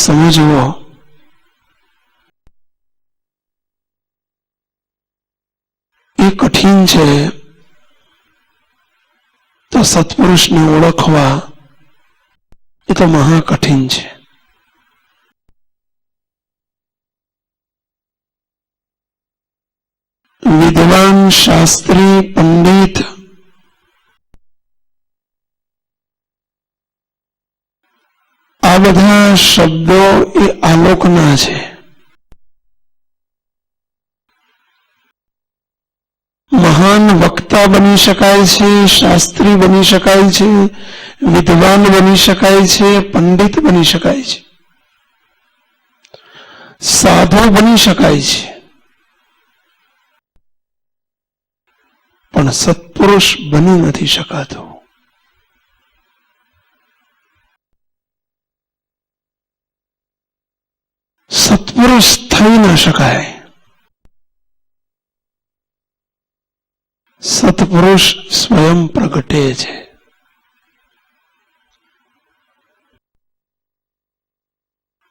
સમજવો એ કઠિન છે, તો સત્પુરુષને ઓળખવા એ તો મહા કઠિન છે. વિદ્વાન, શાસ્ત્રી, પંડિત આ બધા શબ્દો એ આલોકના છે. મહાન વક્તા બની શકાય છે, શાસ્ત્રી બની શકાય છે, વિદ્વાન બની શકાય છે, પંડિત બની શકાય છે, સાધુ બની શકાય છે, પણ સત્પુરુષ બની નથી શકાતો. સત્પુરુષ થઈ ન શકાય. સત્પુરુષ સ્વયં પ્રગટે છે.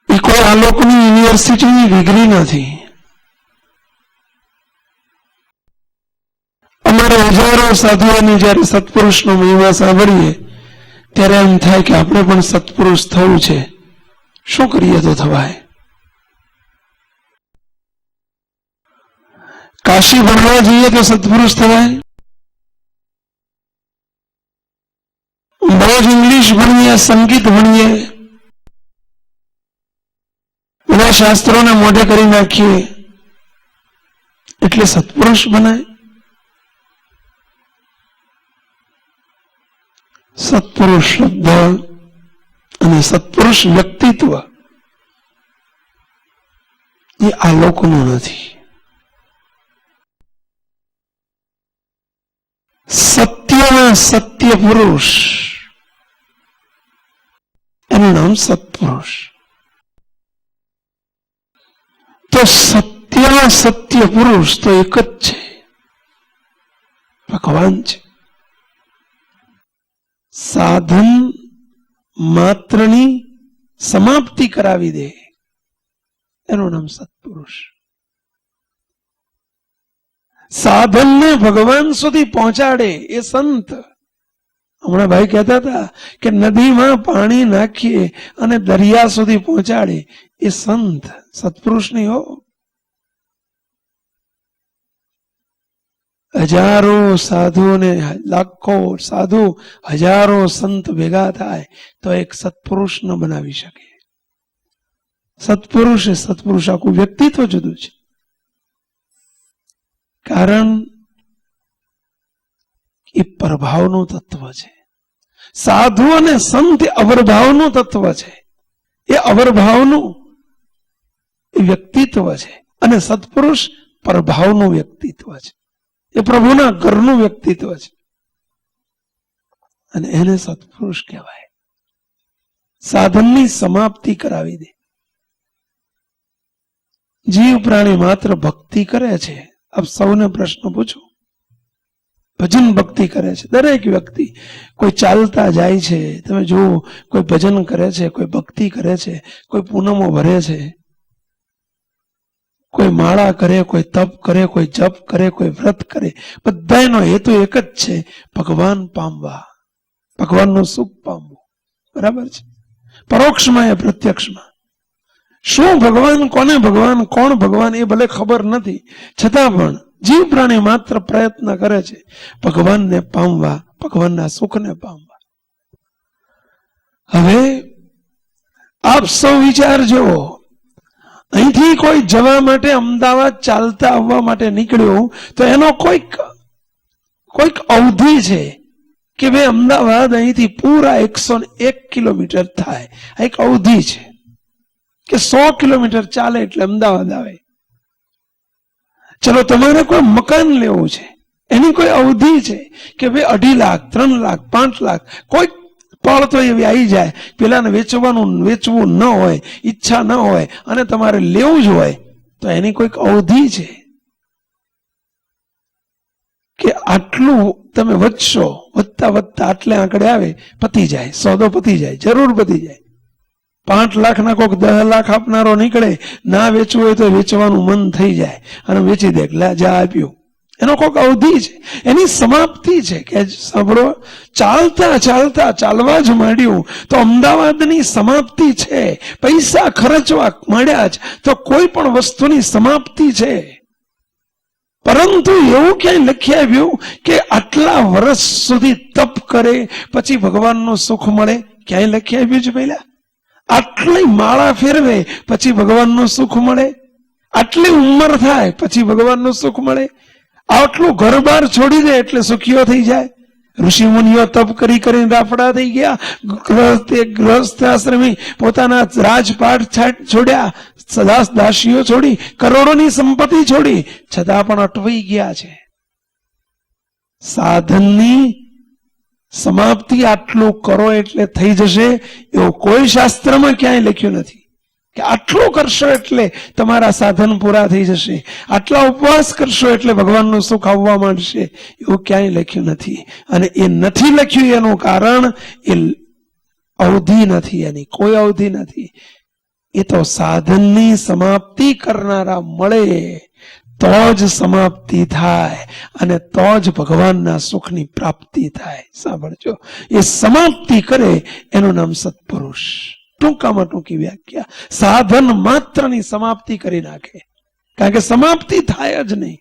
એ કોઈ આલોકની યુનિવર્સિટીની ડિગ્રી નથી. અમારે હજારો સાધુઓની જયારે સત્પુરુષનો મહિમા સાંભળીએ ત્યારે એમ થાય કે આપણે પણ સત્પુરુષ થવું છે. શું કરીએ તો થવાય? કાશી ભણવા જઈએ તો સત્પુરુષ થવાય? બહુ જ ઇંગ્લિશ ભણીએ, સંગીત ભણીએ, બધા શાસ્ત્રોને મોઢે કરી નાખીએ એટલે સત્પુરુષ બનાય? સત્પુરુષ શબ્દ અને સત્પુરુષ વ્યક્તિત્વ એ આલોકનું નથી. સત્યના સત્ય પુરુષ એનું નામ સત્પુરુષ. તો સત્યના સત્ય પુરુષ તો એક જ છે, ભગવાન છે. સાધન માત્રની સમાપ્તિ કરાવી દે એનું નામ સત્પુરુષ. સાધનને ભગવાન સુધી પહોંચાડે એ સંત. હમણાં ભાઈ કહેતા હતા કે નદીમાં પાણી નાખીએ અને દરિયા સુધી પહોંચાડે એ સંત. સત્પુરુષ નહીં હો. હજારો સાધુઓને, લાખો સાધુ, હજારો સંત ભેગા થાય તો એક સત્પુરુષ ન બનાવી શકે. સત્પુરુષ એ સત્પુરુષ. આખું વ્યક્તિત્વ જુદું છે. કારણ એ પરભાવનું તત્વ છે. સાધુ અને સંત એ અવરભાવનું તત્વ છે. એ અવરભાવનું એ વ્યક્તિત્વ છે. અને સત્પુરુષ પરભાવનું વ્યક્તિત્વ છે. એ પ્રભુના ઘરનું વ્યક્તિત્વ છે અને એને સત્પુરુષ કહેવાય. સાધનની સમાપ્તિ કરાવી દે. જીવ પ્રાણી માત્ર ભક્તિ કરે છે. આપ સૌને પ્રશ્ન પૂછો. ભજન ભક્તિ કરે છે દરેક વ્યક્તિ. કોઈ ચાલતા જાય છે, તમે જુઓ, કોઈ ભજન કરે છે, કોઈ ભક્તિ કરે છે, કોઈ પૂનમો ભરે છે, કોઈ માળા કરે, કોઈ તપ કરે, કોઈ જપ કરે, કોઈ વ્રત કરે. બધાનો હેતુ એક જ છે, ભગવાન પામવા, ભગવાનનું સુખ પામવું. બરાબર છે? પરોક્ષમાં એ પ્રત્યક્ષમાં. શું ભગવાન, કોને ભગવાન, કોણ ભગવાન એ ભલે ખબર નથી, છતાં પણ જીવ પ્રાણી માત્ર પ્રયત્ન કરે છે ભગવાનને પામવા, ભગવાનના સુખને પામવા. હવે આપ સૌ વિચારજો, અહીંથી કોઈ જવા માટે અમદાવાદ ચાલતા આવવા માટે નીકળ્યો તો એનો કોઈક અવધિ છે કે ભાઈ અમદાવાદ અહીંથી પૂરા 101 કિલોમીટર થાય. આ એક અવધિ છે કે 100 કિલોમીટર ચાલે એટલે અમદાવાદ આવે. ચલો, તમારે કોઈ મકાન લેવું છે, એની કોઈ અવધિ છે કે ભાઈ 2.5 લાખ, 3 લાખ, 5 લાખ, કોઈક પળ તો એવી આવી જાય, પેલાને વેચવું ન હોય, ઈચ્છા ન હોય અને તમારે લેવું જ હોય તો એની કોઈક અવધિ છે કે આટલું તમે વધશો, વધતા વધતા આટલે આંકડે આવે, પતી જાય, સોદો પતી જાય, જરૂર પતી જાય. 5 લાખના કોઈક 10 લાખ આપનારો નીકળે, ના વેચવું હોય તો વેચવાનું મન થઈ જાય અને વેચી દે, જા આપ્યું. એનો કોઈક અવધિ છે, એની સમાપ્તિ છે. કે સાંભળો, ચાલતા ચાલતા ચાલવા જ માંડ્યું તો અમદાવાદની સમાપ્તિ છે. પૈસા ખર્ચવા માંડ્યા જ તો કોઈ પણ વસ્તુની સમાપ્તિ છે. પરંતુ એવું ક્યાંય લખી આવ્યું કે આટલા વર્ષ સુધી તપ કરે પછી ભગવાનનું સુખ મળે? ક્યાંય લખી આવ્યું છે? પહેલા આટલી માળા ફેરવે પછી ભગવાનનું સુખ મળે? આટલી ઉંમર થાય પછી ભગવાનનું સુખ મળે? આટલું ઘર બાર છોડી દે એટલે સુખીઓ થઈ જાય? ઋષિ મુનિઓ તપ કરી કરીને રાફડા થઈ ગયા. ગ્રસ્થ આશ્રમી પોતાના રાજપાટ છોડ્યા, દાસ દાસીઓ છોડી, કરોડોની સંપત્તિ છોડી, છતાં પણ અટવાઈ ગયા છે. સાધનની સમાપ્તિ આટલું કરો એટલે થઈ જશે એવું કોઈ શાસ્ત્રમાં ક્યાંય લખ્યું નથી. કે આટલું કરશો એટલે તમારા સાધન પૂરા થઈ જશે, આટલા ઉપવાસ કરશો એટલે ભગવાનનું સુખ આવવા માંડશે, એવું ક્યાંય લખ્યું નથી. અને એ નથી લખ્યું એનું કારણ એ અવધિ નથી, એની કોઈ અવધિ નથી. એ તો સાધનની સમાપ્તિ કરનારા મળે તો જ સમાપ્તિ થાય અને તો જ ભગવાનના સુખની પ્રાપ્તિ થાય. સાંભળજો, એ સમાપ્તિ કરે એનું નામ સત્પુરુષ. ટૂંકામાં ટૂંકી વ્યાખ્યા, સાધન માત્રની સમાપ્તિ કરી નાખે. કારણ કે સમાપ્તિ થાય જ નહીં,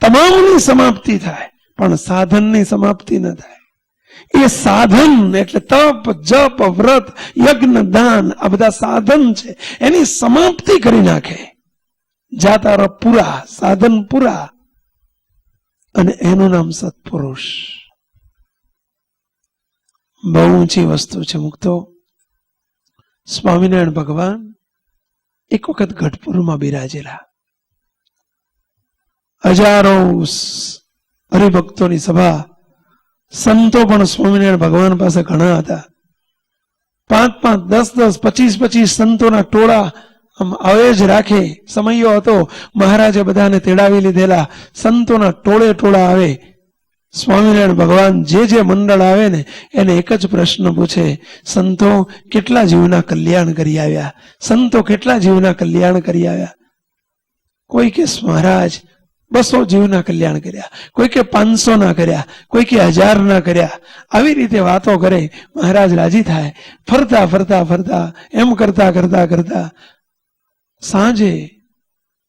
તમામની સમાપ્તિ થાય પણ સાધનની સમાપ્તિ ન થાય. એ સાધન એટલે તપ, જપ, વ્રત, યજ્ઞ, દાન, આ બધા સાધન છે, એની સમાપ્તિ કરી નાખે. જાતાર પૂરા, સાધન પૂરા, અને એનું નામ સત્પુરુષ. બહુ ઊંચી વસ્તુ છે. મુક્તો સ્વામિનારાયણ ભગવાન એક વખત ગઢપુરમાં બિરાજેલા. હજારો હરિભક્તોની સભા, સંતો પણ સ્વામિનારાયણ ભગવાન પાસે ઘણા હતા. 5-5, 10-10, 25-25 સંતોના ટોળા આમ આવે જ રાખે. સમયો હતો, મહારાજે બધાને તેડાવી લીધેલા. સંતોના ટોળે ટોળા આવે. સ્વામિનારાયણ ભગવાન જે મંડળ આવે ને એને એક જ પ્રશ્ન પૂછે, સંતો કેટલા જીવના કલ્યાણ કરી આવ્યા? સંતો કેટલા જીવના કલ્યાણ કરી આવ્યા? કોઈ કે મહારાજ 200 જીવના કલ્યાણ કર્યા, કોઈ કે 500 ના કર્યા, કોઈ કે 1000 ના કર્યા. આવી રીતે વાતો કરે. મહારાજ રાજી થાય. ફરતા ફરતા ફરતા એમ કરતા કરતા કરતા સાંજે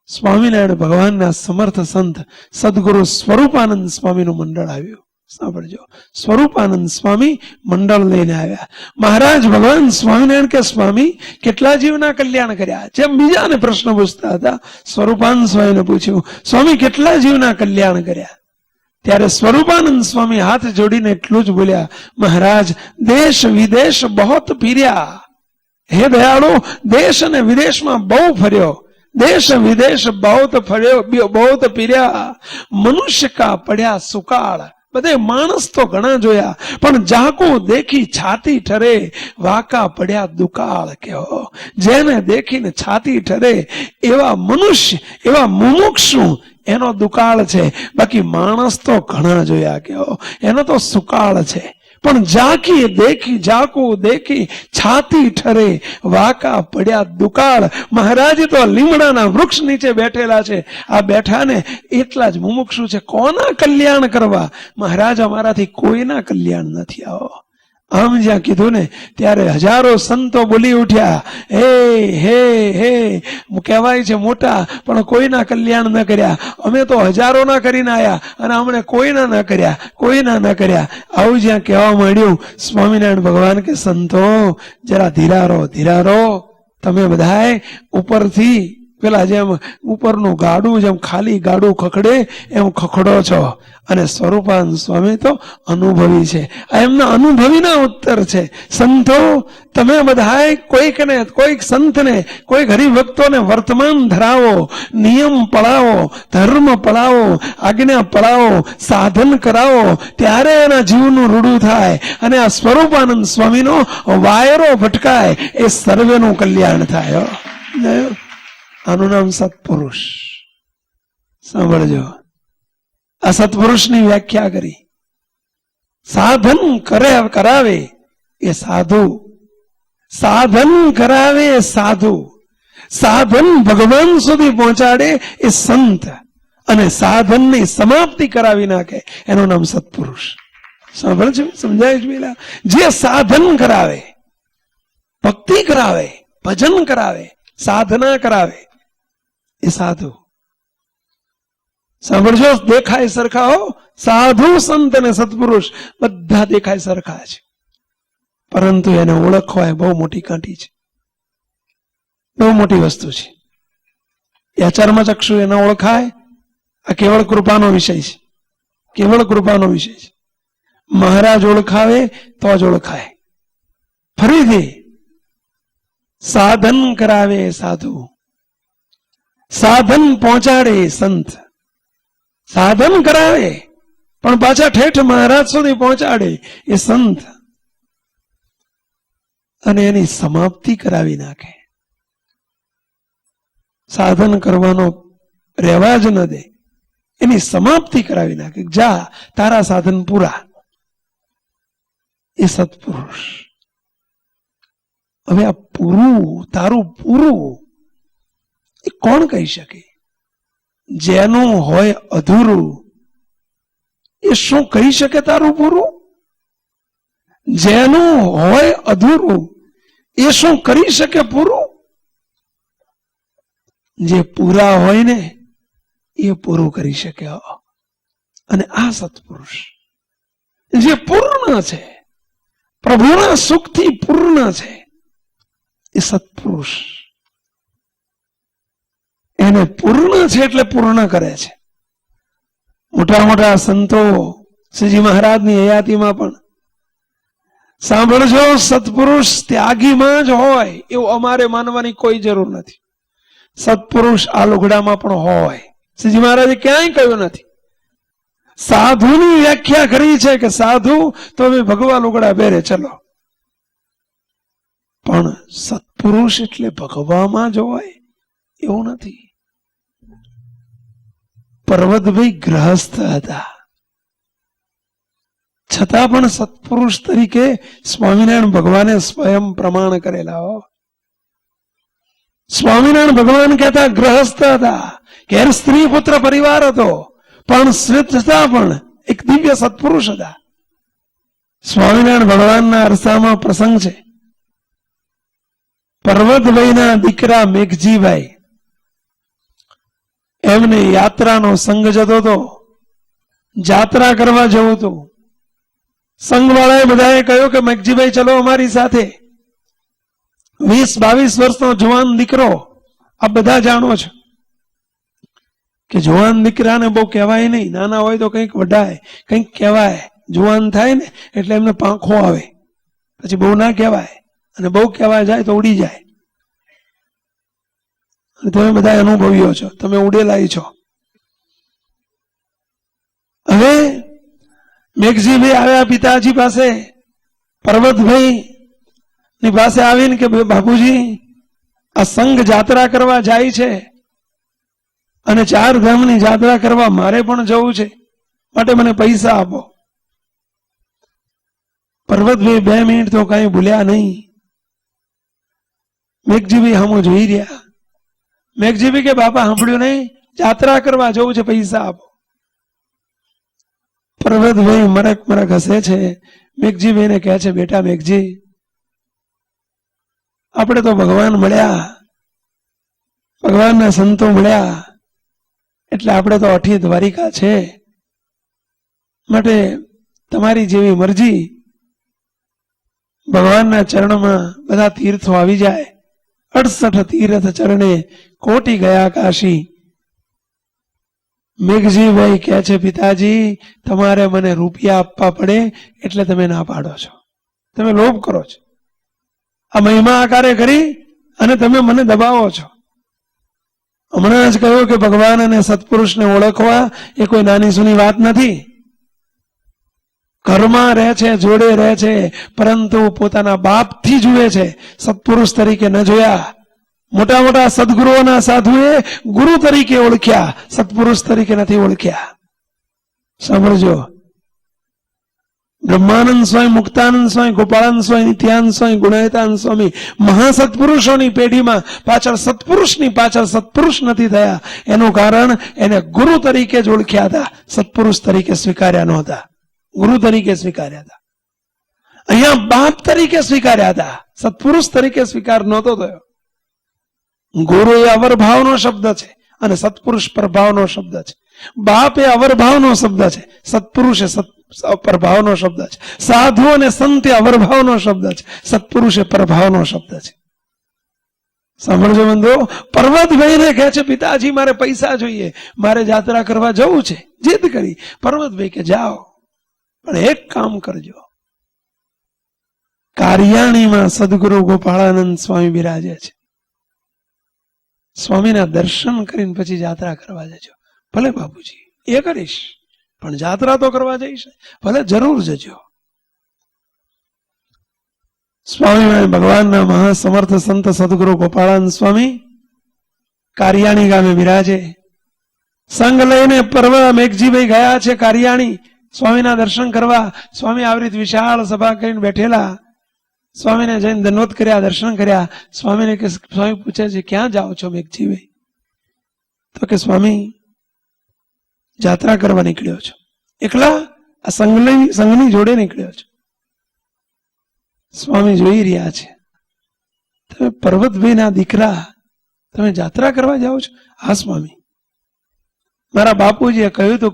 સ્વામિનારાયણ ભગવાનના સમર્થ સંત સદગુરુ સ્વરૂપાનંદ સ્વામીનું મંડળ આવ્યું. સાંભળજો, સ્વરૂપાનંદ સ્વામી મંડળ લઈને આવ્યા. મહારાજ ભગવાન સ્વામિનારાયણ કે સ્વામી કેટલા જીવના કલ્યાણ કર્યા? જેમ બીજાને પ્રશ્ન પૂછતા હતા, સ્વરૂપાનંદ સ્વામીને પૂછ્યું, સ્વામી કેટલા જીવના કલ્યાણ કર્યા? ત્યારે સ્વરૂપાનંદ સ્વામી હાથ જોડીને એટલું જ બોલ્યા, મહારાજ દેશ વિદેશ બહોત ફર્યા. હે દયાળુ, દેશ અને વિદેશમાં બહુ ફર્યો, દેશ વિદેશ બહુત ફર્યો, બહુત પીર્યા. મનુષ્ય કા પડ્યા સુકાળ. બધે માણસ તો ઘણા જોયા પણ જાકું દેખી છાતી ઠરે, વાકા પડ્યા દુકાળ. કેવો જેને દેખીને છાતી ઠરે એવા મનુષ્ય, એવા મુમુક્ષુ એનો દુકાળ છે. બાકી માણસ તો ઘણા જોયા, કેવો એનો તો સુકાળ છે. પણ જાકી દેખી, જાકું દેખી છાતી ઠરે, વાકા પડ્યા દુકાળ. મહારાજ તો લીમડાના વૃક્ષ નીચે બેઠેલા છે. આ બેઠા ને એટલા જ મુમુક્ષુ છે. કોના કલ્યાણ કરવા? મહારાજ અમારાથી કોઈના કલ્યાણ નથી. આવો આમ જ્યાં કીધું ને ત્યારે હજારો સંતો બોલી ઉઠ્યા, હે હે હે. કહેવાય છે મોટા પણ કોઈના કલ્યાણ ન કર્યા. અમે તો હજારોના કરીને આવ્યા અને અમને કોઈના ન કર્યા, કોઈના ન કર્યા. આવું જ્યાં કહેવા માંડ્યું, સ્વામિનારાયણ ભગવાન કે સંતો જરા ધીરારો, ધીરારો. તમે બધાએ ઉપરથી પેલા જેમ ઉપરનું ગાડું જેમ ખાલી ગાડું ખખડે એમ ખખડો છો. અને સ્વરૂપાનંદ સ્વામી તો અનુભવી છે. આ એમના અનુભવીના ઉત્તર છે. સંતો તમે બધાએ કોઈકને, કોઈક સંતને, કોઈક હરિભક્તોને વર્તમાન ધરાવો, નિયમ પડાવો, ધર્મ પડાવો, આજ્ઞા પડાવો, સાધન કરાવો, ત્યારે એના જીવનું રૂડું થાય અને આ સ્વરૂપાનંદ સ્વામીનો વાયરો ભટકાય. એ સર્વેનું કલ્યાણ થાય. આનું નામ સત્પુરુષ. સાંભળજો, આ સત્પુરુષની વ્યાખ્યા કરી. સાધન કરાવે એ સાધુ, સાધન કરાવે એ સાધુ, સાધન ભગવાન સુધી પહોંચાડે એ સંત, અને સાધનની સમાપ્તિ કરાવી નાખે એનું નામ સત્પુરુષ. સાંભળ છે? સમજાય છે? પેલા જે સાધન કરાવે, ભક્તિ કરાવે, ભજન કરાવે, સાધના કરાવે એ સાધુ. સાંભળજો, દેખાય સરખા હો, સાધુ, સંત અને સત્પુરુષ બધા દેખાય સરખા છે, પરંતુ એને ઓળખવા એ બહુ મોટી કાંઠી છે, બહુ મોટી વસ્તુ છે. એ ચર્મચક્ષુ એને ઓળખાય, આ કેવળ કૃપાનો વિષય છે, કેવળ કૃપાનો વિષય છે. મહારાજ ઓળખાવે તો જ ઓળખાય. ફરીથી, સાધન કરાવે સાધુ, સાધન પહોંચાડે સંત. સાધન કરાવે પણ પાછા ઠેઠ મહારાજ સુધી પહોંચાડે એ સંત, અને એની સમાપ્તિ કરાવી નાખે. સાધન કરવાનો રહેવા જ ન દે, એની સમાપ્તિ કરાવી નાખે. જા, તારા સાધન પૂરા. એ સત્પુરુષ. હવે આ પૂરું, તારું પૂરું એ કોણ કહી શકે? જેનું હોય અધૂરું એ શું કહી શકે તારું પૂરું? જેનું હોય અધૂરું એ શું કરી શકે પૂરું? જે પૂરા હોય ને એ પૂરું કરી શકે. અને આ સત્પુરુષ જે પૂર્ણ છે, પ્રભુના સુખથી પૂર્ણ છે, એ સત્પુરુષ. એને પૂર્ણ છે એટલે પૂર્ણ કરે છે. મોટા મોટા સંતો શ્રીજી મહારાજની હયાતીમાં પણ સાંભળજો, સત્પુરુષ ત્યાગીમાં જ હોય એવું અમારે માનવાની કોઈ જરૂર નથી. સત્પુરુષ આ લુગડામાં પણ હોય. શ્રીજી મહારાજે ક્યાંય કહ્યું નથી. સાધુની વ્યાખ્યા કરી છે કે સાધુ તો હવે ભગવા લુગડા પહેરે, ચલો. પણ સત્પુરુષ એટલે ભગવામાં જ હોય એવું નથી. પર્વતભાઈ ગ્રહસ્થ હતા, છતાં પણ સત્પુરુષ તરીકે સ્વામિનારાયણ ભગવાને સ્વયં પ્રમાણ કરેલા. હો, સ્વામિનારાયણ ભગવાન કહેતા ગ્રહસ્થ હતા, ઘેર સ્ત્રી પુત્ર પરિવાર હતો, પણ છતાં પણ એક દિવ્ય સત્પુરુષ હતા. સ્વામિનારાયણ ભગવાનના અરસામાં પ્રસંગ છે. પર્વતભાઈના દીકરા મેઘજીભાઈ, એમને યાત્રાનો સંઘ જતો હતો, જાત્રા કરવા જવું હતું. સંઘવાળાએ બધાએ કહ્યું કે મેઘજીભાઈ ચલો અમારી સાથે. 20-22 વર્ષનો જુવાન દીકરો, આપ બધા જાણો છો કે જુવાન દીકરાને બહુ કહેવાય નહીં, નાના હોય તો કંઈક વઢાય, કંઈક કહેવાય. જુવાન થાય ને એટલે એમને પાંખો આવે, પછી બહુ ના કહેવાય, અને બહુ કહેવાય જાય તો ઉડી જાય. તમે બધા અનુભવીઓ છો, તમે ઉડેલા છો. હવે મેઘજીભાઈ આવ્યા પિતાજી પાસે, પર્વતભાઈ ની પાસે આવીને કે બાપુજી, આ સંઘ જાત્રા કરવા જાય છે અને 4 ધામની જાત્રા કરવા મારે પણ જવું છે, માટે મને પૈસા આપો. પર્વતભાઈ 2 મિનિટ તો કઈ ભૂલ્યા નહીં. મેઘજીભાઈ હમો જોઈ રહ્યા. મેઘજીભાઈ કે બાપા સાંભળ્યું નહીં, જાત્રા કરવા જવું છે, પૈસા આપો. પર્વતભાઈ મરક મરક હસે છે. મેઘજીભાઈ ને કહે છે, બેટા મેઘજી, આપણે તો ભગવાન મળ્યા, ભગવાનના સંતો મળ્યા, એટલે આપણે તો અઠી દ્વારિકા છે, માટે તમારી જેવી મરજી. ભગવાનના ચરણમાં બધા તીર્થો આવી જાય. 68 તીર્થ ચરણે કોટી ગયા કાશી. મેઘજીભાઈ કહે છે, પિતાજી તમારે મને રૂપિયા આપવા પડે એટલે તમે ના પાડો છો, તમે લોભ કરો છો. આ મહિમા આકારે કરી અને તમે મને દબાવો છો. હમણાં જ કહ્યું કે ભગવાન અને સત્પુરુષને ઓળખવા એ કોઈ નાની સૂની વાત નથી. ઘરમાં રહે છે, જોડે રહે છે, પરંતુ પોતાના બાપથી જુએ છે, સત્પુરુષ તરીકે ન જોયા. મોટા મોટા સદગુરુઓના સાધુએ ગુરુ તરીકે ઓળખ્યા, સત્પુરુષ તરીકે નથી ઓળખ્યા. સાંભળજો, બ્રહ્માનંદ સ્વામી, મુક્તાનંદ સ્વામી, ગોપાળાનંદ સ્વામી, નિત્યાનંદ સ્વામી, ગુણાયતાનંદ સ્વામી મહાસત્પુરુષોની પેઢીમાં પાછળ સત્પુરુષની પાછળ સત્પુરુષ નથી થયા. એનું કારણ એને ગુરુ તરીકે જ ઓળખ્યા હતા, સત્પુરુષ તરીકે સ્વીકાર્યા નહોતા. ગુરુ તરીકે સ્વીકાર્યા હતા, અહીંયા બાપ તરીકે સ્વીકાર્યા હતા, સત્પુરુષ તરીકે સ્વીકાર નહોતો થયો. ગુરુ એ અવરભાવનો શબ્દ છે અને સત્પુરુષ પ્રભાવનો શબ્દ છે. બાપ એ અવરભાવનો શબ્દ છે, સત્પુરુષ એ પ્રભાવનો શબ્દ છે. સાધુ અને સંત એ અવરભાવનો શબ્દ છે, સત્પુરુષ એ પ્રભાવનો શબ્દ છે. સાંભળજો બંધો, પર્વતભાઈને કહે છે પિતાજી મારે પૈસા જોઈએ, મારે યાત્રા કરવા જવું છે. જીદ કરી. પર્વતભાઈ કે જાઓ, પણ એક કામ કરજો, કારિયાણીમાં સદગુરુ ગોપાળાનંદ સ્વામી બિરાજે છે, સ્વામીના દર્શન કરીને પછી યાત્રા કરવા જજો. ભલે બાપુજી એ કરીશ, પણ યાત્રા તો કરવા જઈશ. ભલે જરૂર જજો. સ્વામી ભગવાનના મહાસમર્થ સંત સદગુરુ ગોપાળાનંદ સ્વામી કારિયાણી ગામે બિરાજે. સંઘ લઈને મેઘજીભાઈ ગયા છે કારિયાણી સ્વામીના દર્શન કરવા. સ્વામી આવી રીતે વિશાળ સભા કરીને બેઠેલા. સ્વામીને જઈને દંડવત કર્યા, દર્શન કર્યા. સ્વામીને કે સ્વામી પૂછે છે ક્યાં જાઓ છો મેઘજીભાઈ? તો કે સ્વામી યાત્રા કરવા નીકળ્યો છો. એકલા? આ સંઘની જોડે નીકળ્યો છો? સ્વામી જોઈ રહ્યા છે, તમે પર્વતભાઈના દીકરા, તમે યાત્રા કરવા જાઓ છો? હા સ્વામી, મારા બાપુજીએ કહ્યું તો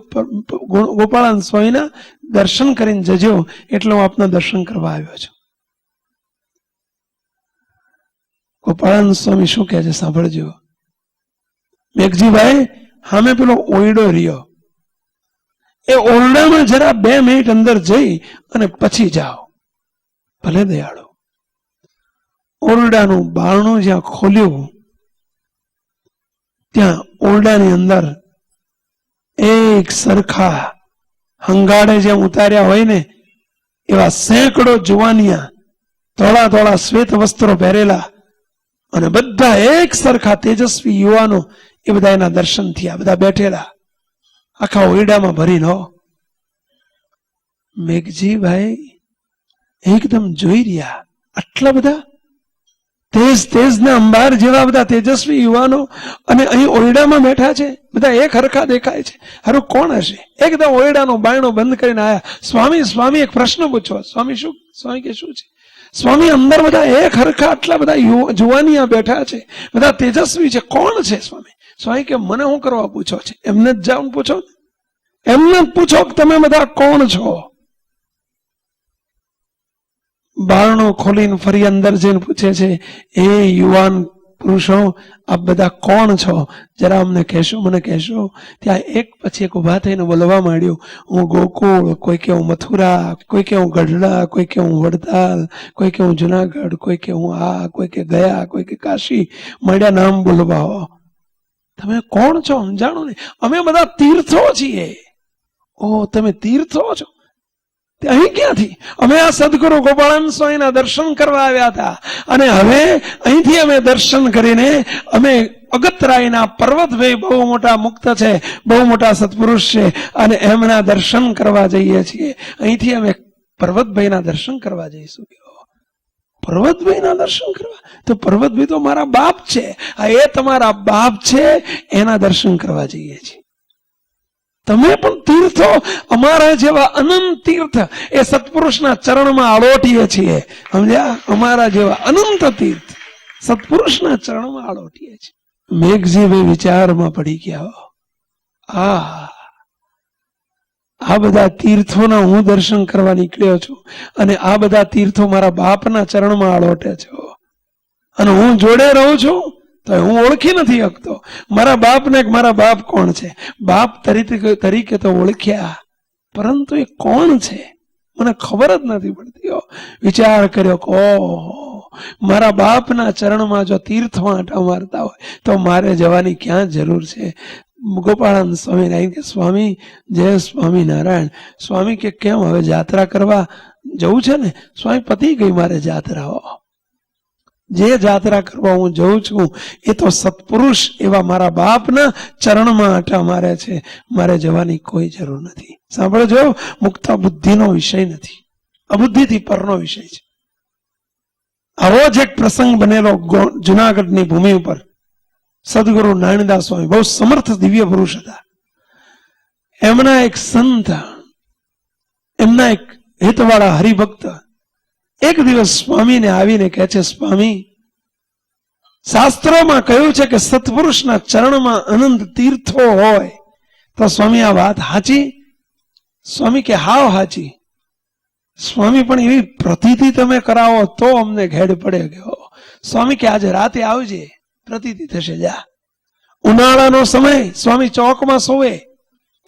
ગોપાળાનંદ સ્વામીના દર્શન કરીને જજો, એટલે હું આપના દર્શન કરવા આવ્યો છું. ગોપાળાનંદ સ્વામી શું કહે છે સાંભળજો. મેઘજીભાઈ સામે પેલો ઓરડો રહ્યો, એ ઓરડામાં જરા 2 મિનિટ અંદર જઈ અને પછી જાઓ. ભલે દયાળુ. ઓરડાનું બારણું જ્યાં ખોલ્યું, ત્યાં ઓરડાની અંદર એક સરખા હંગાડે જેમ ઉતાર્યા હોય ને એવા સેંકડો જુવાનિયા, ધોળા ધોળા શ્વેત વસ્ત્રો પહેરેલા, અને બધા એક સરખા તેજસ્વી યુવાનો, એ બધા એના દર્શન થયા. બધા બેઠેલા આખા ઓરડામાં ભરીને. મેઘજીભાઈ એકદમ જોઈ રહ્યા, આટલા બધા તેજના અંબાર જેવા બધા તેજસ્વી યુવાનો, અને અહીં ઓરડામાં બેઠા છે, બધા એક હરખા દેખાય છે. હારું કોણ હશે? એકદમ ઓરડાનો બાયણો બંધ કરીને આયા. સ્વામી એક પ્રશ્ન પૂછો. સ્વામી શું? સ્વામી કે શું છે? સ્વામી અંદર બધા એક હરખા આટલા બધા જુવાનિયા બેઠા છે, બધા તેજસ્વી છે, કોણ છે? સ્વામી કે મને શું કરવા પૂછો છે? એમને જ જાઓ પૂછો, એમને જ પૂછો કે તમે બધા કોણ છો. બારણો ખોલીને ફરી અંદર જઈને પૂછે છે, એ યુવાન પુરુષો આપ બધા કોણ છો? જરા અમને કહેશો, મને કહેશો? ત્યાં એક પછી એક ઉભા થઈને બોલવા માંડ્યું, હું ગોકુળ, કોઈ કે હું મથુરા, કોઈ કે હું ગઢડા, કોઈ કે હું વડતાલ, કોઈ કે હું જુનાગઢ, કોઈ કે હું આ, કોઈ કે ગયા, કોઈ કે કાશી. મળ્યા નામ બોલવા. તમે કોણ છો સમજાણો ને? અમે બધા તીર્થો છીએ. ઓ તમે તીર્થો છો? અહીં ક્યાંથી? અમે આ સદગુરુ ગોપાળાનંદ સ્વામીના દર્શન કરવા આવ્યા હતા, અને હવે અહીંથી અમે દર્શન કરીને અમે અગતરાયના પર્વતભાઈ બહુ મોટા મુક્ત છે, બહુ મોટા સત્પુરુષ છે, અને એમના દર્શન કરવા જઈએ છીએ. અહીંથી અમે પર્વતભાઈના દર્શન કરવા જઈશું. પર્વતભાઈના દર્શન કરવા? તો પર્વતભાઈ તો મારા બાપ છે. આ એ તમારા બાપ છે, એના દર્શન કરવા જઈએ છીએ. તમે પણ તીર્થો, અમારા જેવા અનંત તીર્થ એ સત્પુરુષના ચરણમાં આળોટીએ છીએ. સમજ્યા? અમારા જેવા અનંત તીર્થ સત્પુરુષના ચરણમાં આળોટીએ છીએ. મેઘજીભાઈ વિચારમાં પડી ગયા. આ બધા તીર્થોના હું દર્શન કરવા નીકળ્યો છું, અને આ બધા તીર્થો મારા બાપના ચરણમાં આળોટે છે, અને હું જોડે રહું છું તો હું ઓળખી નથી શકતો મારા બાપને. મારા બાપ કોણ છે? બાપ તરીકે તો ઓળખ્યા, પરંતુ એ કોણ છે મને ખબર જ નથી પડતી. વિચાર કર્યો કે ઓહો, મારા બાપના ચરણમાં જો તીર્થમાં આંટા મારતા હોય તો મારે જવાની ક્યાં જરૂર છે? ગોપાળાનંદ સ્વામી આવી કે સ્વામી જય સ્વામિનારાયણ. સ્વામી કે કેમ હવે યાત્રા કરવા જવું છે ને? સ્વામી પતી ગઈ મારે યાત્રાઓ. જે જાત્રા કરવા હું જઉં છું એ તો સત્પુરુષ એવા મારા બાપના ચરણમાં આટા મારે છે, મારે જવાની કોઈ જરૂર નથી. સાંભળજો, મુક્ત બુદ્ધિનો વિષય નથી, અબુદ્ધિથી પરનો વિષય છે. આવો જ એક પ્રસંગ બનેલો જુનાગઢની ભૂમિ ઉપર. સદગુરુ નારાયણદાસ સ્વામી બહુ સમર્થ દિવ્ય પુરુષ હતા. એમના એક સંત, એમના એક હિતવાળા હરિભક્ત એક દિવસ સ્વામીને આવીને કહે છે, સ્વામી, શાસ્ત્રોમાં કહ્યું છે કે સત્પુરુષના ચરણમાં અનંત તીર્થો હોય. તો સ્વામી આ વાત સાચી? સ્વામી કે હાવ સાચી. સ્વામી પણ એવી પ્રતીતિ તમે કરાવો તો અમને ઘેડ પડે. ગયો સ્વામી કે આજે રાતે આવજે, પ્રતીતિ થશે. જા. ઉનાળાનો સમય, સ્વામી ચોકમાં સોવે,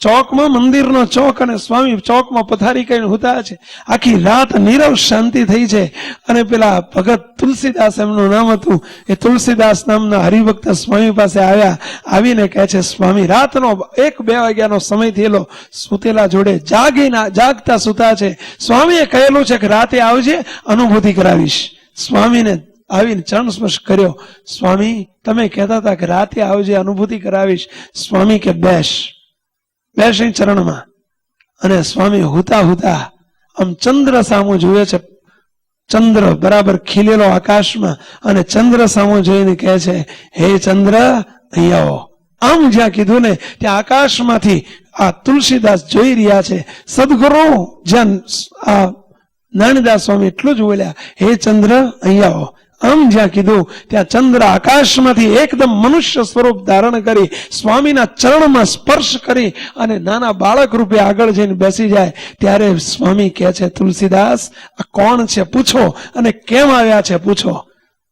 ચોકમાં મંદિરનો ચોક, અને સ્વામી ચોકમાં પથારી કરીને હુતા છે. આખી રાત નીરવ શાંતિ થઈ છે. અને પેલા ભગત તુલસીદાસ એમનું નામ હતું, એ તુલસીદાસ નામના હરિભક્ત સ્વામી પાસે આવ્યા. આવીને કહે છે, સ્વામી રાતનો 1-2 વાગ્યાનો સમય થયેલો, સુતેલા જોડે જાગતા સુતા છે. સ્વામીએ કહેલું છે કે રાતે આવજે, અનુભૂતિ કરાવીશ. સ્વામીને આવીને ચરણ સ્પર્શ કર્યો. સ્વામી તમે કહેતા હતા કે રાતે આવજે, અનુભૂતિ કરાવીશ. સ્વામી કે બેસી ચરણમાં. અને સ્વામી હુતા હુતા આમ ચંદ્ર સામું જુએ છે, ચંદ્ર બરાબર ખીલેલો આકાશમાં, અને ચંદ્ર સામું જોઈને કહે છે, હે ચંદ્ર અહીંયા આવો. આમ જ્યાં કીધું ને ત્યાં આકાશમાંથી આ તુલસીદાસ જોઈ રહ્યા છે. સદગુરુ જ્યાં આ નારાયણદાસ સ્વામી એટલું જ બોલ્યા, હે ચંદ્ર અહીંયા આવો. આમ જ્યાં કીધું ત્યાં ચંદ્ર આકાશમાંથી એકદમ મનુષ્ય સ્વરૂપ ધારણ કરી સ્વામીના ચરણમાં સ્પર્શ કરી અને નાના બાળક રૂપે આગળ જઈને બેસી જાય. ત્યારે સ્વામી કહે છે, તુલસીદાસ આ કોણ છે પૂછો, અને કેમ આવ્યા છે પૂછો.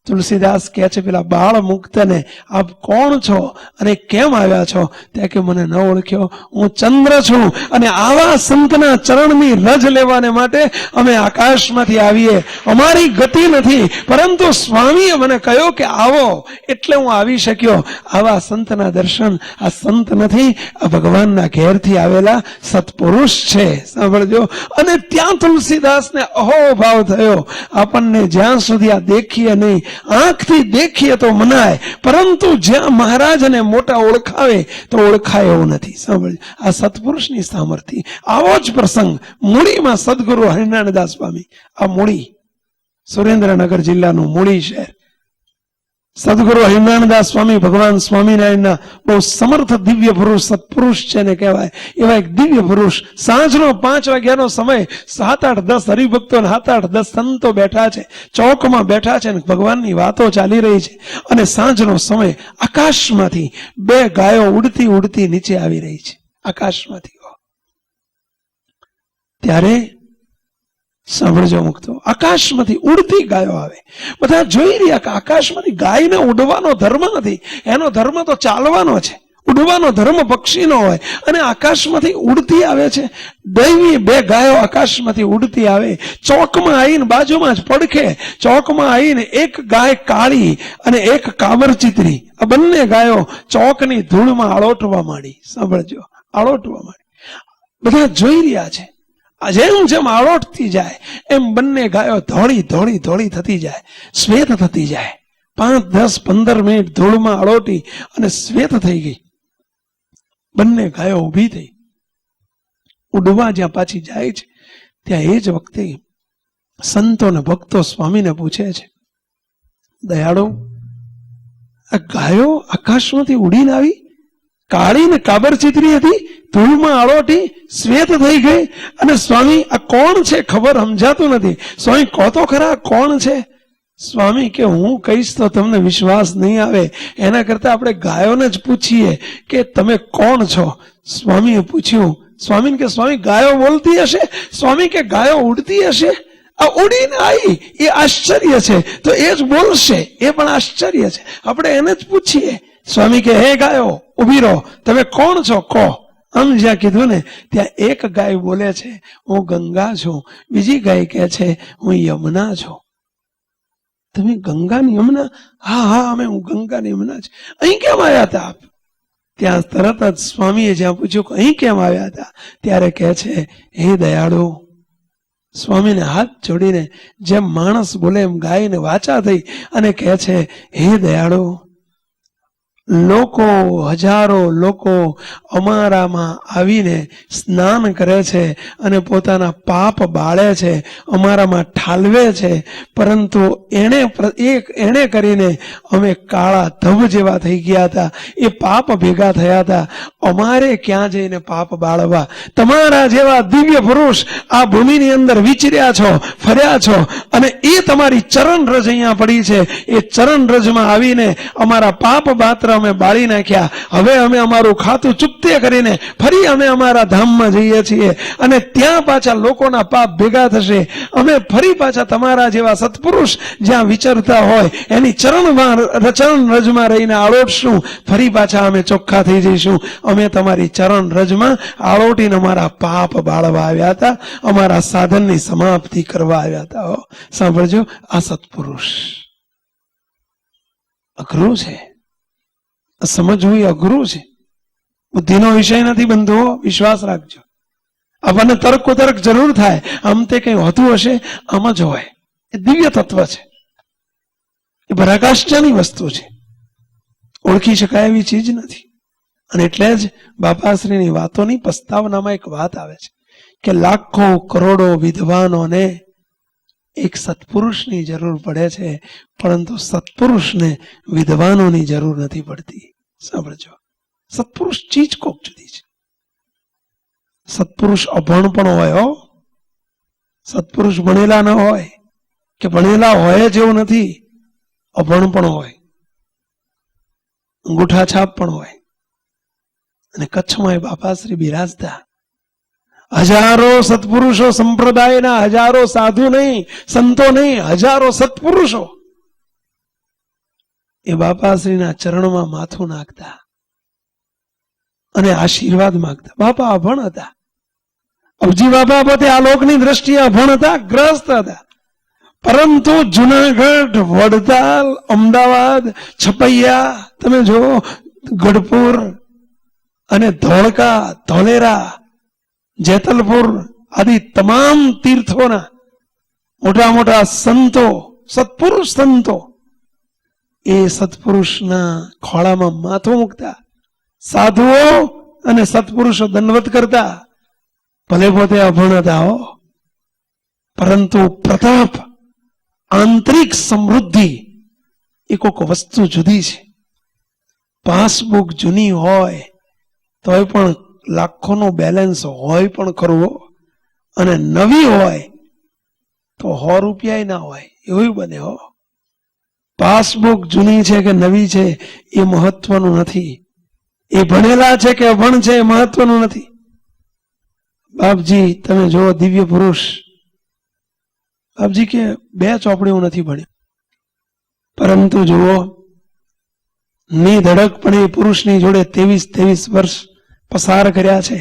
તુલસીદાસ કહે છે, પેલા બાળ મુક્તને આપ કોણ છો અને કેમ આવ્યા છો? ત્યાં કે મને ન ઓળખ્યો, હું ચંદ્ર છું, અને આવા સંતના ચરણની રજ લેવાને માટે અમે આકાશમાંથી આવીએ. અમારી ગતિ નથી, પરંતુ સ્વામીએ મને કહ્યું કે આવો, એટલે હું આવી શક્યો. આવા સંતના દર્શન, આ સંત નથી, આ ભગવાનના ઘેરથી આવેલા સત્પુરુષ છે. સાંભળજો. અને ત્યાં તુલસીદાસને અહોભાવ થયો. આપણને જ્યાં સુધી આ દેખીએ નહીં, આંખથી દેખીએ તો મનાય, પરંતુ જ્યાં મહારાજને મોટા ઓળખાવે તો ઓળખાય એવું નથી. સાંભળજો, આ સત્પુરુષની સામર્થ્ય. આવો જ પ્રસંગ મૂળીમાં સદગુરુ હરિનારાયણદાસ સ્વામી, આ મૂળી સુરેન્દ્રનગર જિલ્લાનું મૂળી શહેર, સદગુરુ હરિનારાયણદાસ સ્વામી ભગવાન સ્વામિનારાયણના બહુ સમર્થ દિવ્ય પુરુષ, સત્પુરુષ છે ને કહેવાય એવા એક દિવ્ય પુરુષ. સાંજનો 5 વાગ્યાનો સમય, 7-8-10 હરિભક્તો, 7-8-10 સંતો બેઠા છે, ચોકમાં બેઠા છે, ભગવાનની વાતો ચાલી રહી છે. અને સાંજનો સમય, આકાશમાંથી 2 ગાયો ઉડતી ઉડતી નીચે આવી રહી છે, આકાશમાંથી. ત્યારે સાંભળજો મુક્તો, આકાશમાંથી ઉડતી ગાયો આવે. બધા જોઈ રહ્યા કે આકાશમાંથી ગાયને ઉડવાનો ધર્મ નથી, એનો ધર્મ તો ચાલવાનો છે. ઉડવાનો ધર્મ પક્ષીનો હોય, અને આકાશમાંથી ઉડતી આવે છે. દૈવી 2 ગાયો આકાશમાંથી ઉડતી આવે, ચોકમાં આવીને બાજુમાં જ પડખે ચોકમાં આવીને એક ગાય કાળી અને એક કાબર ચિતરી, આ બંને ગાયો ચોકની ધૂળમાં આળોટવા માંડી. સાંભળજો, આળોટવા માંડી. બધા જોઈ રહ્યા છે. જેમ જેમ આળોટતી જાય એમ બંને ગાયો ધોળી ધોળી ધોળી થતી જાય, શ્વેત થતી જાય. 5-10-15 મિનિટ ધૂળમાં આળોટી અને શ્વેત થઈ ગઈ. બંને ગાયો ઊભી થઈ, ઉડવા જ્યાં પાછી જાય છે ત્યાં એ જ વખતે સંતો ને ભક્તો સ્વામીને પૂછે છે, દયાળુ, આ ગાયો આકાશમાંથી ઉડીને આવી, કાળી ને કાબર ચિતરી હતી, ધૂળમાં આળોટી, શ્વેત થઈ ગઈ, અને સ્વામી આ કોણ છે ખબર સમજાતું નથી. સ્વામી કહો તો ખરા કોણ છે? સ્વામી કે હું કહીશ તો તમને વિશ્વાસ નહીં આવે, એના કરતા આપણે ગાયોને જ પૂછીએ કે તમે કોણ છો. સ્વામીએ પૂછ્યું. સ્વામીને કે સ્વામી ગાયો બોલતી હશે? સ્વામી કે ગાયો ઉડતી હશે? આ ઉડીને આવી એ આશ્ચર્ય છે, તો એ જ બોલશે, એ પણ આશ્ચર્ય છે, આપણે એને જ પૂછીએ. સ્વામી કે હે ગાયો ઉભી રહો, તમે કોણ છો કહો. આમ જ્યાં કીધું ને ત્યાં એક ગાય બોલે છે, હું ગંગા છું. બીજી ગાય કહે છે, હું યમુના છું. તમે ગંગા ને યમુના? હા હા, અમે હું ગંગા ને યમુના છું. અહીં કેમ આવ્યા હતા આપ? ત્યાં તરત જ સ્વામીએ જ્યાં પૂછ્યું કે અહીં કેમ આવ્યા હતા, ત્યારે કહે છે, હે દયાળુ, સ્વામીને હાથ જોડીને જેમ માણસ બોલે એમ ગાયને વાચા થઈ અને કહે છે, હે દયાળુ, લોકો, હજારો લોકો અમારામાં આવીને સ્નાન કરે છે અને પોતાના પાપ બાળે છે, અમારામાં ઠાલવે છે, પરંતુ એણે કરીને અમે કાળા ધબ જેવા થઈ ગયા હતા, એ પાપ ભેગા થયા હતા. અમારે ક્યાં જઈને પાપ બાળવા? તમારા જેવા દિવ્ય પુરુષ આ ભૂમિની અંદર વિચર્યા છો, ફર્યા છો, અને એ તમારી ચરણ રજ અહીંયા પડી છે. એ ચરણ રજમાં આવીને અમારા પાપ માત્ર અમે બાળી નાખ્યા. હવે અમે અમારું ખાતું ચૂકતે કરીને ફરી અમે અમારા ધામમાં જઈએ છીએ અને ત્યાં પાછા લોકોના પાપ ભેગા થશે. અમે ફરી પાછા તમારા જેવા સત્પુરુષ જ્યાં વિચરતા હોય એની ચરણ રજમાં રહીને આળોટશું. ફરી પાછા અમે ચોખ્ખા થઈ જઈશું. અમે તમારી ચરણ રજમાં આળોટીને અમારા પાપ બાળવા આવ્યા હતા, અમારા સાધનની સમાપ્તિ કરવા આવ્યા હતા. સાંભળજો, આ સત્પુરુષ અઘરું છે, સમજવું એ અઘરું છે, બુદ્ધિનો વિષય નથી બંધુઓ, વિશ્વાસ રાખજો. આપણને તર્ક જરૂર થાય, આમ તે કઈ હોતું હશે, આમ જ હોય. એ દિવ્ય તત્વ છે, એ પરાકાષ્ઠાની વસ્તુ છે, ઓળખી શકાય એવી ચીજ નથી. અને એટલે જ બાપાશ્રીની વાતોની પ્રસ્તાવનામાં એક વાત આવે છે કે લાખો કરોડો વિદ્વાનોને એક સત્પુરુષની જરૂર પડે છે, પરંતુ સત્પુરુષને વિદ્વાનોની જરૂર નથી પડતી. સાંભળજો, સત્પુરુષ ચીજ કોક જુદી છે. સત્પુરુષ અભણ પણ હોય, સત્પુરુષ ભણેલા ન હોય કે ભણેલા હોય જેવું નથી, અભણ પણ હોય, અંગૂઠા છાપ પણ હોય. અને કચ્છમાં એ બાપાશ્રી બિરાજતા. હજારો સત્પુરુષો, સંપ્રદાયના હજારો, સાધુ નહીં, સંતો નહીં, હજારો સત્પુરુષો એ બાપાશ્રીના ચરણમાં માથું નાખતા અને આશીર્વાદ માંગતા. બાપા અભણ હતા, અબજી બાપા પોતે આ લોકની દ્રષ્ટિએ અભણ હતા, ગ્રસ્ત હતા, પરંતુ જુનાગઢ, વડતાલ, અમદાવાદ, છપૈયા, તમે જો ગઢપુર અને ધોળકા, ધોલેરા, જેતલપુર આદિ તમામ તીર્થોના મોટા મોટા સંતો, સત્પુરુષ સંતો એ સત્પુરુષના ખોળામાં માથું મૂકતા. સાધુઓ અને સત્પુરુષો દંડવત કરતા. ભલે પોતે અભણ હતા, પરંતુ પ્રતાપ, આંતરિક સમૃદ્ધિ એ કોઈક વસ્તુ જુદી છે. પાસબુક જૂની હોય તોય પણ લાખોનો બેલેન્સ હોય પણ ખરું, અને નવી હોય તો 100 રૂપિયા ના હોય, એવું બને. પાસબુક જૂની છે કે નવી છે એ મહત્વનું નથી, એ ભણેલા છે કે અભણ છે એ મહત્વનું નથી. બાપજી તમે જુઓ, દિવ્ય પુરુષ બાપજી કે 2 ચોપડીઓ નથી ભણ્યો, પરંતુ જુઓ નિધડક પણ એ પુરુષની જોડે 23 વર્ષ પસાર કર્યા છે.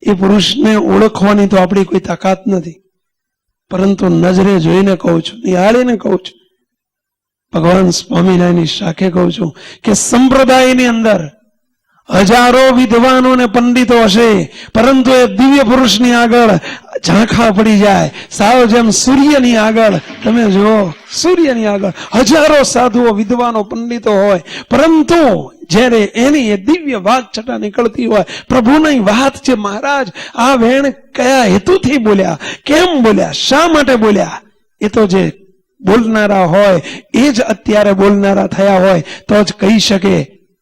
એ પુરુષને ઓળખવાની તો આપણી કોઈ તાકાત નથી, પરંતુ નજરે જોઈને કહું છું, નિહાળીને કહું છું, ભગવાન સ્વામિનારાયણની શાખે કહું છું કે સંપ્રદાયની અંદર હજારો વિદ્વાનો અને પંડિતો હશે, પરંતુ એ દિવ્ય પુરુષની આગળ ઝાંખા પડી જાય. સાવ જેમ સૂર્યની આગળ, તમે જુઓ સૂર્યની આગળ હજારો સાધુઓ, વિદ્વાનો, પંડિતો હોય, પરંતુ જ્યારે એની એ દિવ્ય વાત છટા નીકળતી હોય, પ્રભુની વાત છે, મહારાજ આ વેણ કયા હેતુથી બોલ્યા, કેમ બોલ્યા, શા માટે બોલ્યા, એ તો જે બોલનારા હોય એ જ અત્યારે બોલનારા થયા હોય તો જ કહી શકે.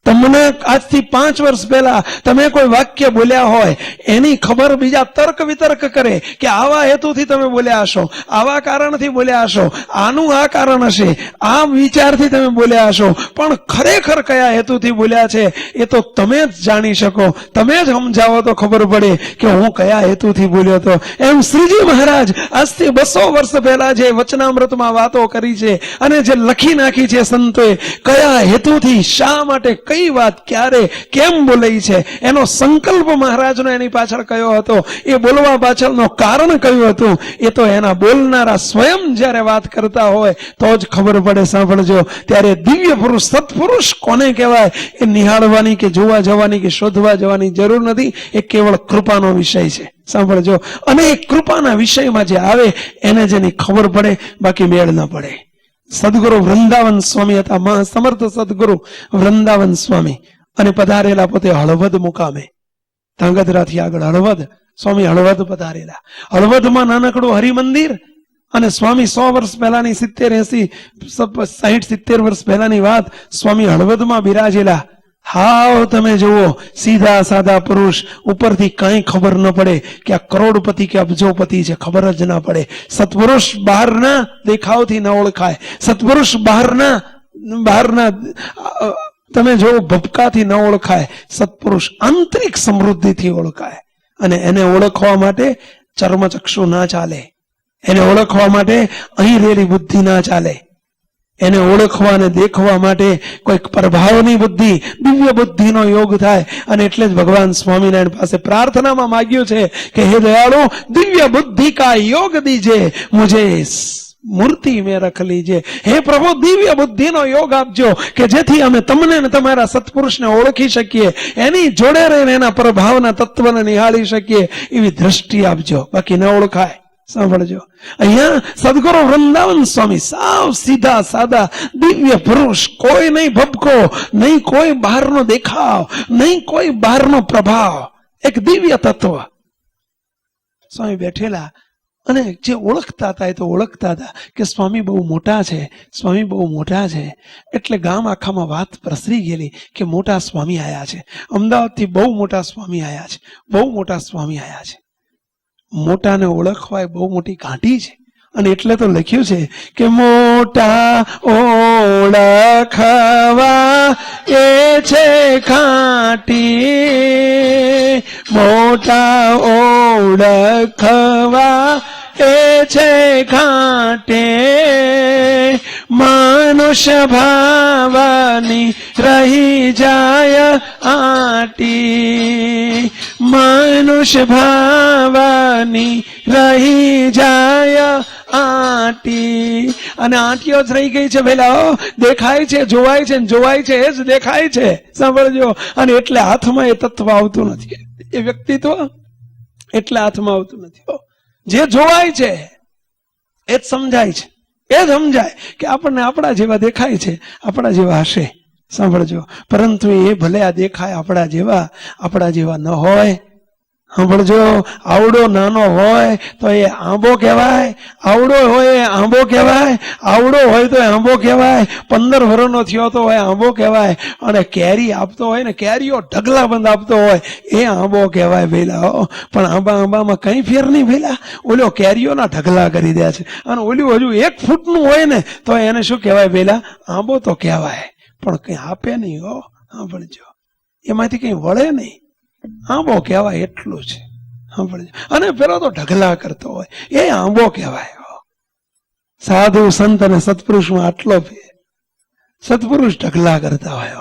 તમને આજથી 5 વર્ષ પહેલા તમે કોઈ વાક્ય બોલ્યા હોય એની ખબર બીજા તર્ક વિતર્ક કરે કે આવા હેતુથી તમે બોલ્યા હશો, આવા કારણથી બોલ્યા હશો, આનું આ કારણ હશે, આ વિચારથી તમે બોલ્યા હશો, પણ ખરેખર કયા હેતુથી બોલ્યા છે એ તો તમે જ જાણી શકો. તમે જ સમજાવો તો ખબર પડે કે હું કયા હેતુથી બોલ્યો હતો. એમ શ્રીજી મહારાજ આજથી 200 વર્ષ પહેલા જે વચનામૃતમાં વાતો કરી છે અને જે લખી નાખી છે સંતોએ, કયા હેતુથી, શા માટે, કઈ કઈ વાત ક્યારે કેમ બોલાઈ છે, એનો સંકલ્પ મહારાજનો એની પાછળ કયો હતો, એ બોલવા પાછળનો કારણ કયું હતું, એ તો એના બોલનારા સ્વયં જ્યારે વાત કરતા હોય તો જ ખબર પડે. સાંભળજો, ત્યારે દિવ્ય પુરુષ સત્પુરુષ કોને કહેવાય એ નિહાળવાની કે જોવા જવાની કે શોધવા જવાની જરૂર નથી. એ કેવળ કૃપાનો વિષય છે. સાંભળજો, અને એ કૃપાના વિષયમાં જે આવે એને જેની ખબર પડે, બાકી મેળ ન પડે. સદગુરુ વૃંદાવન સ્વામી હતા, મહા સમર્થ સદગુરુ વૃંદાવન સ્વામી, અને પધારેલા પોતે હળવદ મુકામે, ધાંગધ્રાથી આગળ હળવદ. સ્વામી હળવદ પધારેલા. હળવદમાં નાનકડું હરિમંદિર, અને સ્વામી 100 વર્ષ પહેલાની 70 80 60 70 વર્ષ પહેલાની વાત, સ્વામી હળવદમાં બિરાજેલા. હાવ તમે જુઓ, સીધા સાદા પુરુષ, ઉપરથી કઈ ખબર ન પડે કે આ કરોડપતિ કે અબજોપતિ છે, ખબર જ ના પડે. સત્પુરુષ બહારના દેખાવથી ન ઓળખાય, સત્પુરુષ બહારના તમે જો ભપકાથી ન ઓળખાય, સત્પુરુષ આંતરિક સમૃદ્ધિથી ઓળખાય. અને એને ઓળખવા માટે ચર્મચક્ષુ ના ચાલે, એને ઓળખવા માટે અહીં રહેલી બુદ્ધિ ના ચાલે, એને ઓળખવા અને દેખવા માટે કોઈક પ્રભાવની બુદ્ધિ, દિવ્ય બુદ્ધિનો યોગ થાય. અને એટલે જ ભગવાન સ્વામિનારાયણ પાસે પ્રાર્થનામાં માગ્યું છે કે હે દયાળુ, દિવ્ય બુદ્ધિ કા યોગ દીજે, મુझे મૂર્તિ મેં રખ લીજે. હે પ્રભુ, દિવ્ય બુદ્ધિનો યોગ આપજો કે જેથી અમે તમને ને તમારા સત્પુરુષને ઓળખી શકીએ, એની જોડે રહીને એના પ્રભાવના તત્વને નિહાળી શકીએ, એવી દ્રષ્ટિ આપજો, બાકી ન ઓળખાય. સાંભળજો, અહીંયા સદગુરુ વૃંદાવન સ્વામી સાવ સીધા સાદા દિવ્ય પુરુષ, કોઈ નહીં ભબકો, નહીં કોઈ બહારનો દેખાવ, નહીં કોઈ બહારનો પ્રભાવ, એક દિવ્ય તત્વ. સ્વામી બેઠેલા, અને જે ઓળખતા હતા એ તો ઓળખતા હતા કે સ્વામી બહુ મોટા છે, સ્વામી બહુ મોટા છે. એટલે ગામ આખામાં વાત પ્રસરી ગયેલી કે મોટા સ્વામી આયા છે, અમદાવાદથી બહુ મોટા સ્વામી આયા છે, બહુ મોટા સ્વામી આયા છે. મોટાને ઓળખવા એ બહુ મોટી ઘાટી છે. અને એટલે તો લખ્યું છે કે મોટા ઓળખવા એ છે ઘાટી, મોટા ઓળખવા એ છે ઘાટે, મનુષ્ય ભાવની રહી જાય આટી, મનુષ્ય ભાવની રહી જાય આટી. અને આંટીઓ જ રહી ગઈ છે પેલા, દેખાય છે, જોવાય છે, જોવાય છે, એ જ દેખાય છે. સાંભળજો, અને એટલે હાથમાં એ તત્વ આવતું નથી, એ વ્યક્તિત્વ એટલે હાથમાં આવતું નથી. જે જોવાય છે એ જ સમજાય છે, એ જ સમજાય કે આપણને આપણા જેવા દેખાય છે, આપણા જેવા હશે. સાંભળજો, પરંતુ એ ભલે આ દેખાય આપણા જેવા ન હોય. સાંભળજો, આવડો નાનો હોય તો એ આંબો કહેવાય, આવડો હોય એ આંબો કહેવાય, આવડો હોય તો આંબો કહેવાય, 15 વર્ષનો થયો તો હોય આંબો કહેવાય, અને કેરી આપતો હોય ને, કેરીઓ ઢગલા બંધ આપતો હોય એ આંબો કહેવાય ભેલા. પણ આંબામાં કઈ ફેર નહીં ભેલા, ઓલો કેરીઓના ઢગલા કરી દે છે, અને ઓલું હજુ 1 ફૂટનું હોય ને તો એને શું કહેવાય ભેલા, આંબો તો કહેવાય, પણ કઈ આપે નહીં. હો સાંભળજો, એમાંથી કઈ વળે નહીં, આંબો કહેવાય એટલું છે. સાંભળજો, અને પેલો તો ઢગલા કરતો હોય એ આંબો કહેવાય. સાધુ સંત અને સત્પુરુષમાં આટલો ફેર, સત્પુરુષ ઢગલા કરતા હોય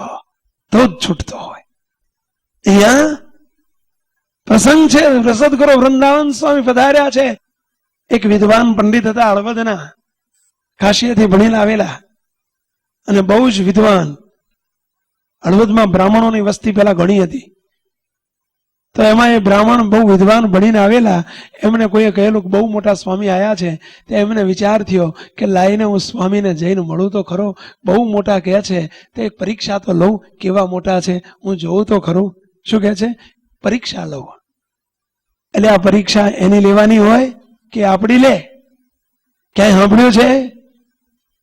તો જ છૂટતો હોય. અહીંયા પ્રસંગ છે, સદગુરુ વૃંદાવન સ્વામી પધાર્યા છે. એક વિદ્વાન પંડિત હતા હળવદના, કાશીએથી ભણીને આવેલા, અને બહુ જ વિદ્વાન. હળવદમાં બ્રાહ્મણોની વસ્તી પેલા ઘણી હતી, તો એમાં એ બ્રાહ્મણ બહુ વિદ્વાન ભણીને આવેલા. એમને કોઈએ કહેલું કે બહુ મોટા સ્વામી આવ્યા છે, તો એમને વિચાર થયો કે લાઈને હું સ્વામીને જઈને મળું તો ખરો, બહુ મોટા કહે છે તો એક પરીક્ષા તો લઉં, કેવા મોટા છે હું જોઉં તો ખરું. શું કહે છે? પરીક્ષા લઉં. એટલે આ પરીક્ષા એની લેવાની હોય કે આપણી લે? ક્યાંય સાંભળ્યું છે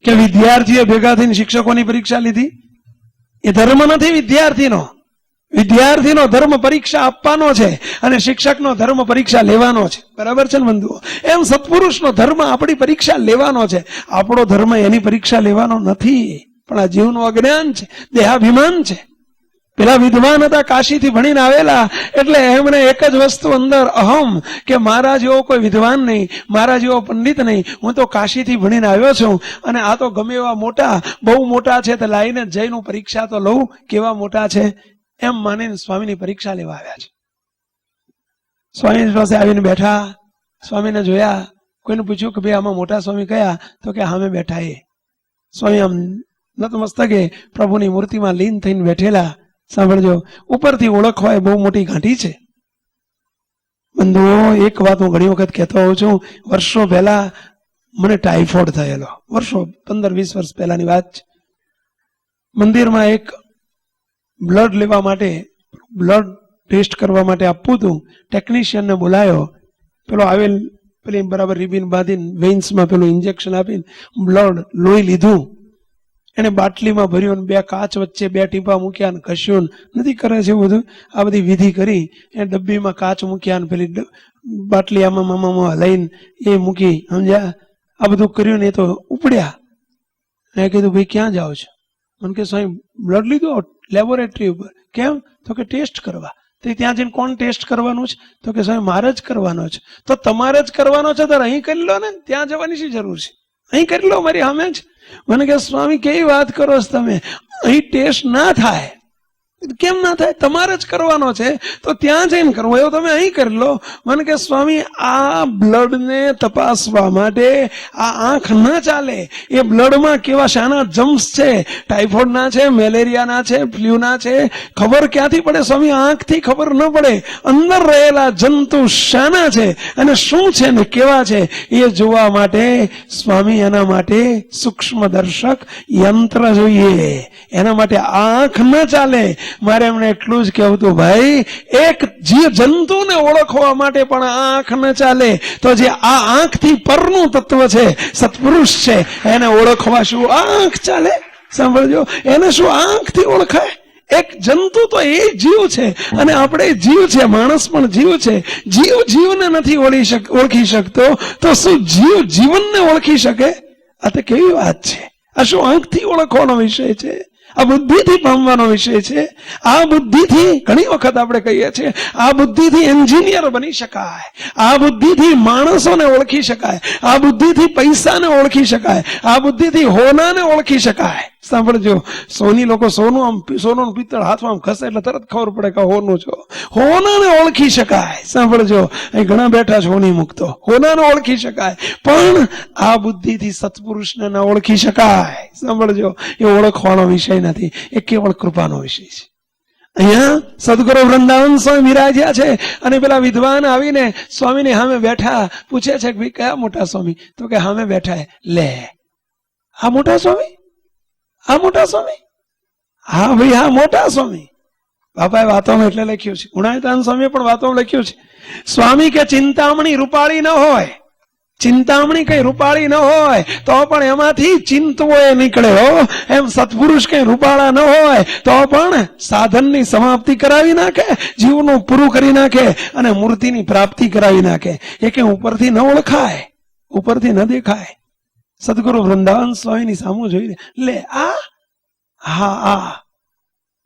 કે વિદ્યાર્થીએ ભેગા થઈને શિક્ષકોની પરીક્ષા લીધી? એ ધર્મ નથી વિદ્યાર્થીનો. વિદ્યાર્થીનો ધર્મ પરીક્ષા આપવાનો છે, અને શિક્ષકનો ધર્મ પરીક્ષા લેવાનો છે. બરાબર છે ને બંધુઓ? એમ સત્પુરુષનો ધર્મ આપણી પરીક્ષા લેવાનો છે. આપણો ધર્મ એની પરીક્ષા લેવાનો નથી, પણ આ જીવનું અજ્ઞાન છે, દેહાભિમાન છે. પેલા વિદ્વાન હતા, કાશીથી ભણીને આવેલા, એટલે એમને એક જ વસ્તુ અંદર અહમ, કે મારા જેવો કોઈ વિદ્વાન નહીં, મારા જેવો પંડિત નહીં, હું તો કાશીથી ભણીને આવ્યો છું, અને આ તો ગમે એવા મોટા, બહુ મોટા છે, તો લાઈને જઈને પરીક્ષા તો લઉં કેવા મોટા છે, એમ માનીને સ્વામીની પરીક્ષા લેવા આવ્યા છે. સ્વામી પાસે આવીને બેઠા, સ્વામીને જોયા, કોઈને પૂછ્યું કે ભાઈ આમાં મોટા સ્વામી કયા, તો કે સામે બેઠા એ. સ્વામી આમ નતમસ્તકે પ્રભુની મૂર્તિમાં લીન થઈને બેઠેલા. સાંભળજો, ઉપરથી ઓળખવા એ બહુ મોટી ઘાંટી છે. બંધુઓ, એક વાત હું ઘણી વખત કહેતો હોઉં છું, વર્ષો પહેલા મને ટાઇફોઇડ થયેલો, વર્ષો 15-20 વર્ષ પહેલાની વાત છે. મંદિરમાં એક બ્લડ લેવા માટે, બ્લડ ટેસ્ટ કરવા માટે આપવું હતું, ટેકનિશિયનને બોલાયો. પેલો આવેલ, પેલી બરાબર રિબિન બાંધીને વેઇન્સમાં પેલું ઇન્જેક્શન આપીને બ્લડ લોહી લીધું. એને બાટલીમાં ભર્યું, બે કાચ વચ્ચે 2 ટીપા મૂક્યા ને ઘસ્યું. નથી કરે છે બધું, આ બધી વિધિ કરી. એ ડબ્બીમાં કાચ મૂક્યા ને પેલી બાટલી આમાં હલાઈને એ મૂકી, સમજ્યા? આ બધું કર્યું ને એ તો ઉપડ્યા. મેં કીધું ભાઈ ક્યાં જાઓ છો? મને કે સ્વામી બ્લડ લીધું લેબોરેટરી ઉપર. કેમ? તો કે ટેસ્ટ કરવા. તો ત્યાં જઈને કોણ ટેસ્ટ કરવાનું છે? તો કે સ્વામી મારે જ કરવાનો છે. તો તમારે જ કરવાનો છે તો અહીં કરી લો ને, ત્યાં જવાની શી જરૂર છે? અહીં કરી લો મારી સામે જ. મને કે સ્વામી કેવી વાત કરો છો તમે, અહીં ટેસ્ટ ના થાય. કેમ ના થાય? તમારે જ કરવાનો છે તો ત્યાં જઈને કરવો, એવું તમે અહીં કરી લો. મને કે સ્વામી આ બ્લડને તપાસવા માટે આ આંખ ના ચાલે. એ બ્લડમાં કેવા શાના જમ્સ છે, ટાઇફોઇડના છે, મેલેરિયાના છે, ફ્લૂના છે, ખબર ક્યાંથી પડે સ્વામી? આંખથી ખબર ન પડે. અંદર રહેલા જંતુ શાના છે અને શું છે ને કેવા છે એ જોવા માટે સ્વામી એના માટે સૂક્ષ્મ દર્શક યંત્ર જોઈએ. એના માટે આંખ ન ચાલે. મારે એમને એટલું જ કહેવું હતું, ભાઈ એક જીવ જંતુને ઓળખવા માટે પણ આંખ ન ચાલે, તો જે આ આંખથી પરનું તત્વ છે, સત્પુરુષ છે, એને ઓળખવા શું આંખ ચાલે? સાંભળજો, એને શું આંખથી ઓળખાય? એક જંતુ તો એ જીવ છે, અને આપણે જીવ છે, માણસ પણ જીવ છે. જીવ જીવને નથી ઓળખી શકતો, તો શું જીવ જીવનને ઓળખી શકે? આ તો કેવી વાત છે! આ શું આંખથી ઓળખવાનો વિષય છે? આ બુદ્ધિથી પામવાનો વિષય છે. આ બુદ્ધિથી ઘણી વખત આપણે કહીએ છીએ, આ બુદ્ધિથી એન્જિનિયર બની શકાય, આ બુદ્ધિથી માણસોને ઓળખી શકાય, આ બુદ્ધિથી પૈસાને ઓળખી શકાય, આ બુદ્ધિથી હોનાને ઓળખી શકાય. સાંભળજો, સોની લોકો સોનું આમ, સોનું પિત્તળ હાથમાં આમ ખસે એટલે તરત ખબર પડે કે હોનું છો. હોનાને ઓળખી શકાય. સાંભળજો, અહીં ઘણા બેઠા છે હોની મુક્તો, હોનાને ઓળખી શકાય, પણ આ બુદ્ધિથી સત્પુરુષને ન ઓળખી શકાય. સાંભળજો, એ ઓળખવાનો વિષય નથી, એ કેવળ કૃપાનો વિષય છે. અહીંયા સદગુરુ વૃંદાવન સ્વામી બિરાજ્યા છે, અને પેલા વિદ્વાન આવીને સ્વામીને સામે બેઠા, પૂછે છે કે ભાઈ કયા મોટા સ્વામી? તો કે સામે બેઠા. લે, આ મોટા સ્વામી? આ મોટા સ્વામી? હા ભાઈ, હા મોટા સ્વામી. બાપાએ વાતોમાં એટલે લખ્યું છે, ગુણાયતાન સ્વામીએ પણ વાતોમાં લખ્યું છે, સ્વામી કે ચિંતામણી રૂપાળી ન હોય, ચિંતામણી કઈ રૂપાળી ન હોય તો પણ એમાંથી ચિંતવો એ નીકળે હો. એમ સત્પુરુષ કઈ રૂપાળા ન હોય તો પણ સાધનની સમાપ્તિ કરાવી નાખે, જીવનું પૂરું કરી નાખે અને મૂર્તિની પ્રાપ્તિ કરાવી નાખે. એ કઈ ઉપરથી ન ઓળખાય, ઉપરથી ન દેખાય. સદગુરુ વૃંદાવન સ્વામીની સામું જોઈને લે આ, હા આ.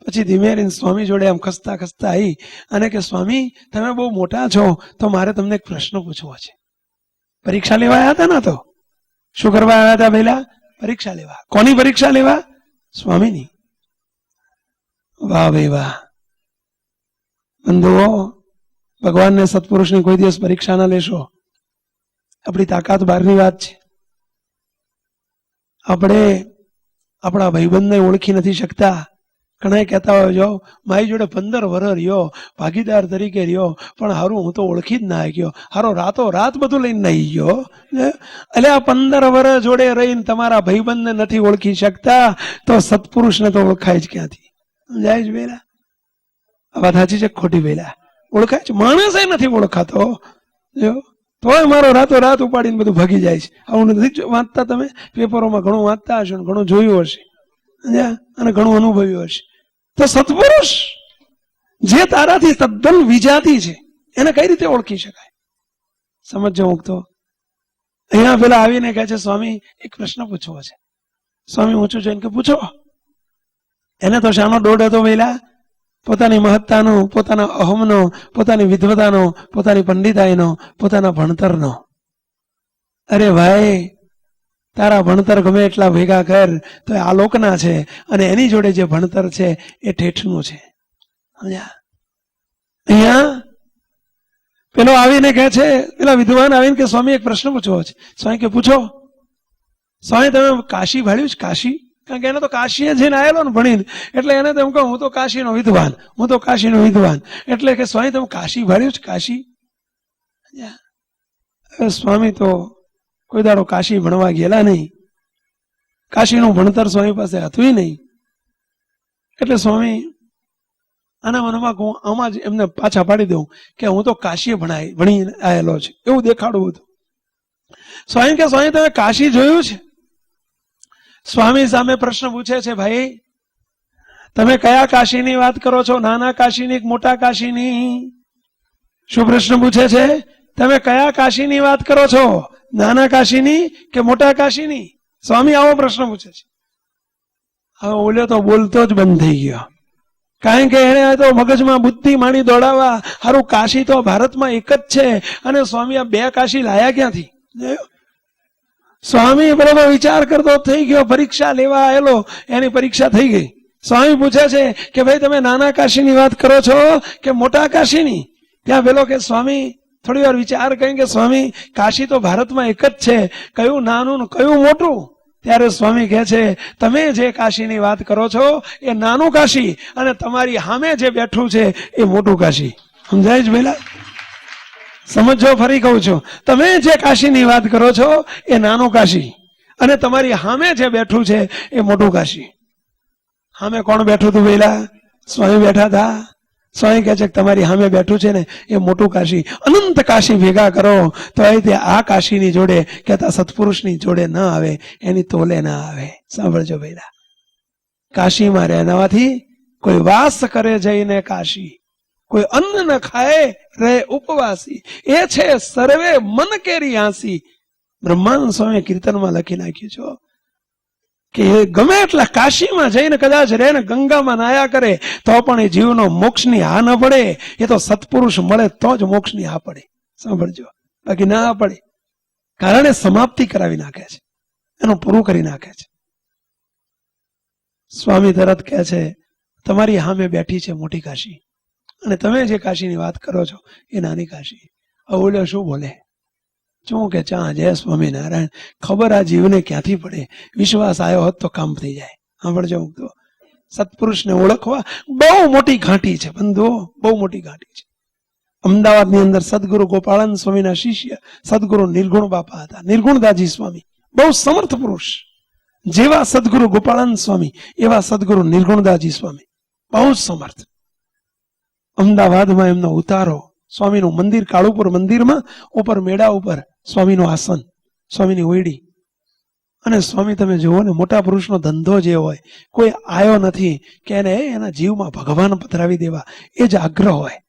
પછી ધીમે રહીને સ્વામી જોડે આમ ખસતા ખસતા આવી અને કે સ્વામી તમે બહુ મોટા છો, તો મારે તમને એક પ્રશ્ન પૂછવો છે. પરીક્ષા લેવા આવ્યા હતા ને? તો શું કરવા આવ્યા હતા? પહેલા પરીક્ષા લેવા. કોની પરીક્ષા લેવા? સ્વામીની. વાહ ભાઈ વાહ. બંધુઓ, ભગવાનને સત્પુરુષની કોઈ દિવસ પરીક્ષા ના લેશો. આપણી તાકાત બહારની વાત છે. આપણે આપણા ભાઈબંધને ઓળખી નથી શકતા. ઘણા કહેતા હોય, જો મારી જોડે 15 વર્ષ રહ્યો, ભાગીદાર તરીકે રહ્યો, પણ હારું હું તો ઓળખી જ ના ગયો, હારો રાતો રાત બધું લઈને નાઈ ગયો. એટલે આ 15 વર્ષ જોડે રહીને તમારા ભાઈબંધને નથી ઓળખી શકતા, તો સત્પુરુષને તો ઓળખાય જ ક્યાંથી? સમજાય છે બેલા? આ વાત સાચી છે ખોટી બેલા? ઓળખાય છે? માણસ એ નથી ઓળખાતો. જો તોય મારો રાતો રાત ઉપાડીને બધું ભાગી જાય છે. આવું નથી વાંચતા તમે? પેપરોમાં ઘણું વાંચતા હશો, ઘણું જોયું હશે અને ઘણું અનુભવ્યું હશે. તો સત્પુરુષ જે તારાથી તદ્દન વિજાતી છે, એને કઈ રીતે ઓળખી શકાય? સમજો મુકતો. અહીંયા પેલા આવીને કહે છે, સ્વામી એક પ્રશ્ન પૂછવો છે. સ્વામી ઊંચું જોઈને કે પૂછો. એને તો શાનો દોડ હતો પેલા? પોતાની મહત્તાનો, પોતાના અહમનો, પોતાની વિદ્વતાનો, પોતાની પંડિતાઈનો, પોતાના ભણતરનો. અરે ભાઈ, તારા ભણતર ગમે એટલા ભેગા કર તો આ લોકના છે, અને એની જોડે જે ભણતર છે એ ઠેઠનું છે. અહીંયા પેલો આવીને કહે છે, પેલા વિદ્વાન આવીને કે સ્વામી એક પ્રશ્ન પૂછવો છે. સ્વામી કે પૂછો. સ્વામી તમે કાશી ભાળ્યું છે? કાશી? કારણ કે એને તો કાશી જઈને આવેલો ને ભણીને, એટલે એને તો એમ કહું હું તો કાશીનો વિદ્વાન, હું તો કાશીનો વિદ્વાન. એટલે કે સ્વામી તમે કાશી ભાળ્યું છે? કાશી? સ્વામી તો કોઈ દાડો કાશી ભણવા ગયેલા નહીં, કાશીનું ભણતર સ્વામી પાસે હતું નહીં. એટલે સ્વામી આના મનમાં હું આમાં જ એમને પાછા પાડી દઉં કે હું તો કાશીએ ભણી આવેલો છે, એવું દેખાડવું હતું. સ્વામી કે સ્વામી તમે કાશી જોયું છે? સ્વામી સામે પ્રશ્ન પૂછે છે, ભાઈ તમે કયા કાશીની વાત કરો છો? નાના કાશીની, મોટા કાશીની? શું પ્રશ્ન પૂછે છે? તમે કયા કાશીની વાત કરો છો? નાના કાશીની કે મોટા કાશીની? સ્વામી આવો પ્રશ્ન પૂછે છે. હવે ઓલ્યો તો બોલતો જ બંધ થઈ ગયો, કારણ કે એને તો મગજમાં બુદ્ધિ માણી દોડાવવા હારું કાશી તો ભારતમાં એક જ છે, અને સ્વામી આ બે કાશી લાયા ક્યાંથી? સ્વામી બરોબર વિચાર કરતો થઈ ગયો, પરીક્ષા લેવા આવેલો, એની પરીક્ષા થઈ ગઈ. સ્વામી પૂછે છે કે ભાઈ તમે નાના કાશીની વાત કરો છો કે મોટા કાશીની? ત્યાં પેલો કે સ્વામી થોડી વાર વિચાર કરી કે સ્વામી કાશી તો ભારતમાં એક જ છે, કયું નાનું કયું મોટું? ત્યારે સ્વામી કહે છે તમે જે કાશીની વાત કરો છો એ નાનું કાશી, અને તમારી સામે જે બેઠું છે એ મોટું કાશી. સમજાય છે પેલા? સમજો, ફરી કહું છું, તમે જે કાશીની વાત કરો છો એ નાનું કાશી, અને તમારી સામે જે બેઠું છે એ મોટું કાશી. સામે કોણ બેઠું હતું પેલા? સ્વામી બેઠા હતા. સ્વામી કહે છે કે તમારી સામે બેઠું છે ને એ મોટું કાશી. અનંત કાશી ભેગા કરો તો તે આ કાશીની જોડે કહેતા સત્પુરુષની જોડે ન આવે, એની તોલે ના આવે. સાંભળજો ભાઈલા, કાશીમાં રહેવાથી કોઈ વાસ કરે જઈને કાશી, કોઈ અન્ન ન ખાય રહે ઉપવાસી, એ છે સર્વે મન કેરી આંસી. બ્રહ્માનંદ સ્વામી કીર્તનમાં લખી નાખ્યું છે કે ગમે એટલા કાશીમાં જઈને કદાચ રહે ને ગંગામાં નાયા કરે તો પણ એ જીવનો મોક્ષની હા ન પડે. એ તો સત્પુરુષ મળે તો જ મોક્ષની હા પડે. સાંભળજો, બાકી ના પડે. કારણ એ સમાપ્તિ કરાવી નાખે છે, એનું પૂરું કરી નાખે છે. સ્વામી તરત કહે છે તમારી સામે બેઠી છે મોટી કાશી, અને તમે જે કાશીની વાત કરો છો એ નાની કાશી. અવળ્યો શું બોલે? શું કે ચા જય સ્વામિનારાયણ. ખબર આ જીવને ક્યાંથી પડે? વિશ્વાસ આવ્યો હોત તો કામ થઈ જાય. સાંભળજો, તો સત્પુરુષને ઓળખવા બહુ મોટી ઘાટી છે બંધુઓ, બહુ મોટી ઘાટી છે. અમદાવાદની અંદર સદગુરુ ગોપાળાનંદ સ્વામીના શિષ્ય સદગુરુ નિર્ગુણ બાપા હતા, નિર્ગુણદાજી સ્વામી. બહુ સમર્થ પુરુષ. જેવા સદગુરુ ગોપાળાનંદ સ્વામી એવા સદગુરુ નિર્ગુણદાજી સ્વામી, બહુ સમર્થ. અમદાવાદમાં એમનો ઉતારો, સ્વામીનું મંદિર, કાળુપુર મંદિરમાં ઉપર મેળા ઉપર સ્વામીનું આસન, સ્વામીની ઓયડી. અને સ્વામી તમે જુઓ ને, મોટા પુરુષનો ધંધો જે હોય, કોઈ આયો નથી કે એને એના જીવમાં ભગવાન પધરાવી દેવા, એ જ આગ્રહ હોય.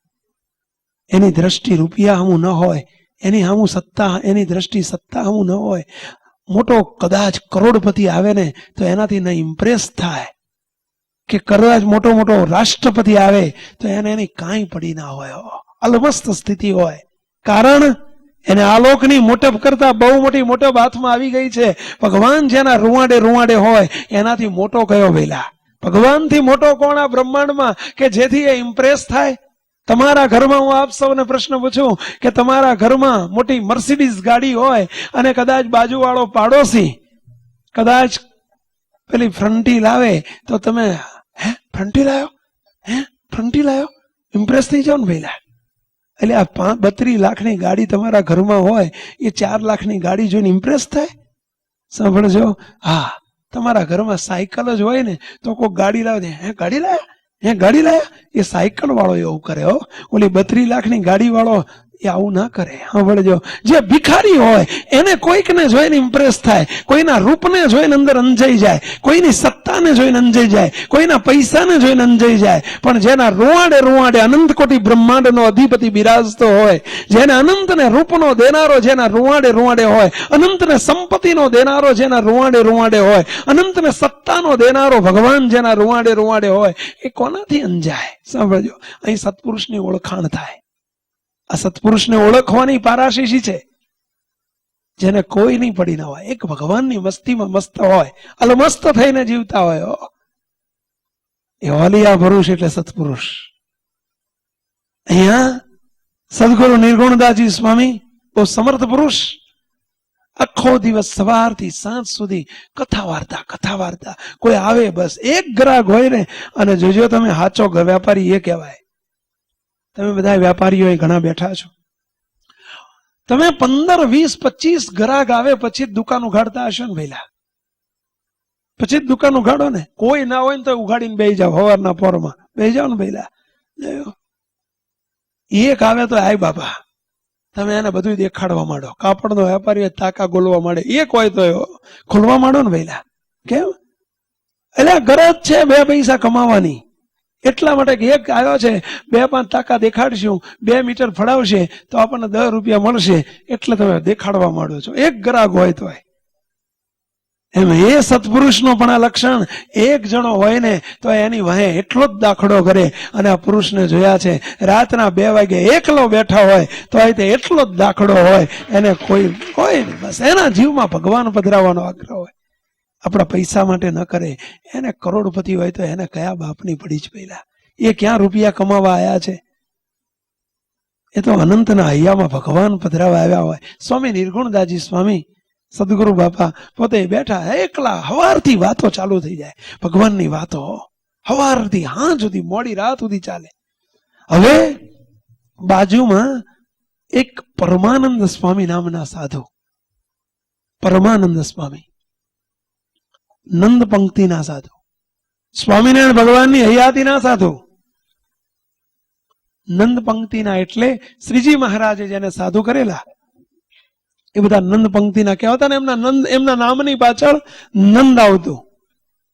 એની દ્રષ્ટિ રૂપિયા હમું ન હોય, એની હમું સત્તા, એની દ્રષ્ટિ સત્તા હમું ન હોય. મોટો કદાચ કરોડપતિ આવે ને તો એનાથી ન ઇમ્પ્રેસ થાય, કે કદાચ મોટો મોટો રાષ્ટ્રપતિ આવે તો એને એની કાંઈ પડી ના હોય, અલમસ્ત સ્થિતિ હોય. કારણ એને આલોકની મોટપ કરતા બહુ મોટી મોટપ હાથમાં આવી ગઈ છે. ભગવાન જેના રૂવાડે રૂવાડે હોય એનાથી મોટો કયો વેલા? ભગવાનથી મોટો કોણ આ બ્રહ્માંડમાં કે જેથી એ ઇમ્પ્રેસ થાય? તમારા ઘરમાં હું આપ સૌને પ્રશ્ન પૂછું કે તમારા ઘરમાં મોટી મર્સિડીઝ ગાડી હોય અને કદાચ બાજુવાળો પાડોશી કદાચ પેલી ફ્રન્ટી લાવે તો તમે હે ફ્રન્ટી લાવ્યો, હે ફ્રન્ટી લાવ્યો, ઇમ્પ્રેસ થઈ જાઓ ને ભાઈલા. એટલે આ 32 લાખની ગાડી તમારા ઘરમાં હોય, એ 4 લાખની ગાડી જોઈને ઇમ્પ્રેસ થાય? સાંભળજો, હા, તમારા ઘરમાં સાયકલ જ હોય ને તો કોઈ ગાડી લાવે, હે ગાડી લાવ્યા, હે ગાડી લાવ્યા, એ સાયકલ વાળો એવું કરે હો. ઓલી 32 લાખની ગાડી વાળો એ આવું ના કરે. સાંભળજો, જે ભિખારી હોય એને કોઈકને જોઈને ઇમ્પ્રેસ થાય, કોઈના રૂપને જોઈને અંદર અંજાઈ જાય, કોઈની સત્તાને જોઈને અંજાઈ જાય, કોઈના પૈસાને જોઈને અંજાઈ જાય. પણ જેના રૂવાડે રૂવાડે અનંત કોટી બ્રહ્માંડનો અધિપતિ બિરાજતો હોય, જેને અનંતને રૂપનો દેનારો જેના રૂવાડે રૂવાડે હોય, અનંતને સંપત્તિનો દેનારો જેના રૂવાડે રૂવાડે હોય, અનંતને સત્તાનો દેનારો ભગવાન જેના રૂવાડે રૂવાડે હોય, એ કોનાથી અંજાય? સાંભળજો, અહીં સત્પુરુષની ઓળખાણ થાય. આ સત્પુરુષને ઓળખવાની પારાશીશી છે, જેને કોઈ નહીં પડી ના હોય, એક ભગવાનની મસ્તીમાં મસ્ત હોય, અલમસ્ત થઈને જીવતા હોય, એ ઓલિયા પુરુષ એટલે સત્પુરુષ. અહીંયા સદગુરુ નિર્ગુણદાસજી સ્વામી બહુ સમર્થ પુરુષ, આખો દિવસ સવારથી સાંજ સુધી કથા વાર્તા. કોઈ આવે બસ એક ગ્રાહક હોય ને, અને જોજો તમે સાચો વ્યાપારી એ કહેવાય. તમે બધા વ્યાપારીઓ ઘણા બેઠા છો, તમે 15, 20, 25 ગ્રાહક આવે પછી જ દુકાન ઉઘાડતા હશો ને ભઈલા? પછી જ દુકાન ઉઘાડો ને. કોઈ ના હોય ને તો ઉઘાડીને બેસી જાવ, સવારના પોરમાં બેસી જાવ ને ભઈલા. એક આવે તો આય બાપા, તમે એને બધું દેખાડવા માંડો. કાપડનો વેપારી તાકા ગોલવા માંડે, એક હોય તો ખોલવા માંડો ને ભઈલા. કેમ? એટલે ગરજ છે 2 પૈસા કમાવાની, એટલા માટે કે એક આવ્યો છે 2-5 તાકા દેખાડશું, 2 મીટર ફળાવશે તો આપણને 10 રૂપિયા મળશે, એટલે તમે દેખાડવા માંડો છો. એક ગ્રાહક હોય તો એમ એ સત્પુરુષનો પણ આ લક્ષણ. એક જણો હોય ને તો એની વાહે એટલો જ દાખલો કરે. અને આ પુરુષને જોયા છે, રાતના 2 વાગે એકલો બેઠા હોય તો એટલો જ દાખલો હોય, એને કોઈ હોય નહીં, બસ એના જીવમાં ભગવાન પધરાવવાનો આગ્રહ હોય. આપણા પૈસા માટે ન કરે. એને કરોડપતિ હોય તો એને કયા બાપની પડી જ પહેલા? એ ક્યાં રૂપિયા કમાવા આવ્યા છે? એ તો અનંતના હૈયામાં ભગવાન પધરાવા આવ્યા હોય. સ્વામી નિર્ગુણદાસજી સ્વામી સદગુરુ બાપા પોતે બેઠા એકલા, હવારથી વાતો ચાલુ થઈ જાય, ભગવાનની વાતો હવારથી હાંજ સુધી, મોડી રાત સુધી ચાલે. હવે બાજુમાં એક પરમાનંદ સ્વામી નામના સાધુ, પરમાનંદ સ્વામી નંદ પંક્તિના સાધુ, સ્વામિનારાયણ ભગવાનની હયાતીના સાધુ. નંદ પંક્તિના એટલે શ્રીજી મહારાજે જેને સાધુ કરેલા એ બધા નંદ પંક્તિના કહેવાતા ને. એમના નામની પાછળ નંદ આવતું.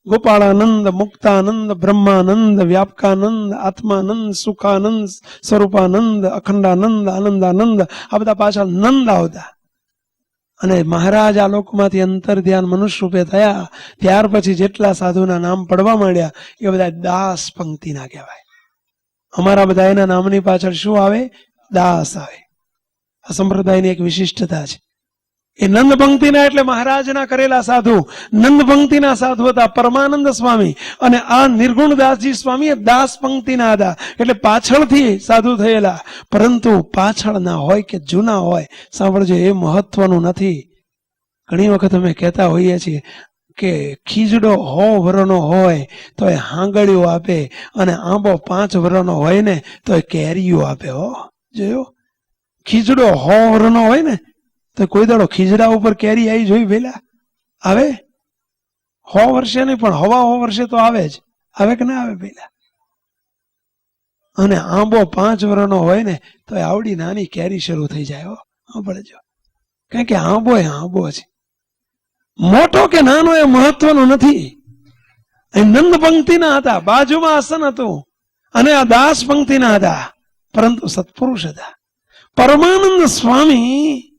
ગોપાળાનંદ, મુક્તાનંદ, બ્રહ્માનંદ, વ્યાપકાનંદ, આત્માનંદ, સુખાનંદ, સ્વરૂપાનંદ, અખંડાનંદ, આનંદાનંદ, આ બધા પાછળ નંદ આવતા. અને મહારાજ આ લોકમાંથી અંતર ધ્યાન મનુષ્ય રૂપે થયા ત્યાર પછી જેટલા સાધુના નામ પડવા માંડ્યા એ બધા દાસ પંક્તિના કહેવાય. અમારા બધા એના નામની પાછળ શું આવે? દાસ આવે. આ સંપ્રદાયની એક વિશિષ્ટતા છે. એ નંદ પંક્તિના એટલે મહારાજના કરેલા સાધુ નંદ પંક્તિના સાધુ હતા, પરમાનંદ સ્વામી. અને આ નિર્ગુણદાસજી સ્વામી એ દાસ પંક્તિના હતા, એટલે પાછળથી સાધુ થયેલા. પરંતુ પાછળ ના હોય કે જૂના હોય, સાંભળજો, એ મહત્વનું નથી. ઘણી વખત અમે કહેતા હોઈએ છીએ કે ખીજડો 100 વર્ષનો હોય તો એ હાંગળીઓ આપે, અને આંબો 5 વર્ષનો હોય ને તો એ કેરીઓ આપે. જોયો? ખીજડો 100 વર્ષનો હોય ને તો કોઈ દાડો ખીજડા ઉપર કેરી આવી જોઈ પેલા? આવે? 100 વર્ષે નહીં પણ 100 વર્ષે તો આવે જ. આવે કે ના આવે પેલા? અને આંબો 5 વર્ષનો હોય ને તો આવડી નાની કેરી શરૂ થઈ જાય. સાંભળજો, કારણ કે આંબો એ આંબો છે. મોટો કે નાનો એ મહત્વનું નથી. એ નંદ પંક્તિના હતા, બાજુમાં આસન હતું, અને આ દાસ પંક્તિના હતા, પરંતુ સત્પુરુષ હતા. પરમાનંદ સ્વામી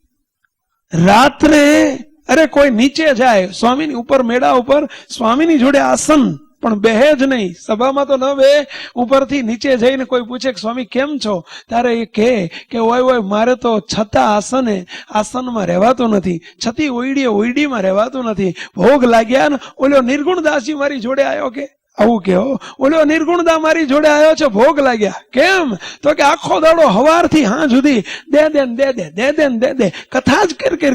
રાત્રે કોઈ નીચે જાય, સ્વામીની ઉપર મેળા ઉપર સ્વામીની જોડે આસન, પણ બેહે જ નહીં. સભામાં તો ન બે, ઉપરથી નીચે જઈને કોઈ પૂછે કે સ્વામી કેમ છો, ત્યારે એ કહે કે ઓય મારે તો છતાં આસનમાં રહેવાતું નથી, છતી ઓયડીમાં રહેવાતું નથી. ભોગ લાગ્યા ને ઓલો નિર્ગુણદાસજી મારી જોડે આવ્યો, કે આવું કેવો, ઓલો નિર્ગુણદા મારી જોડે આવ્યો છે, ભોગ લાગ્યા. કેમ? તો કે આખો દાડો હવારથી હાંજ સુધી દે કથા જ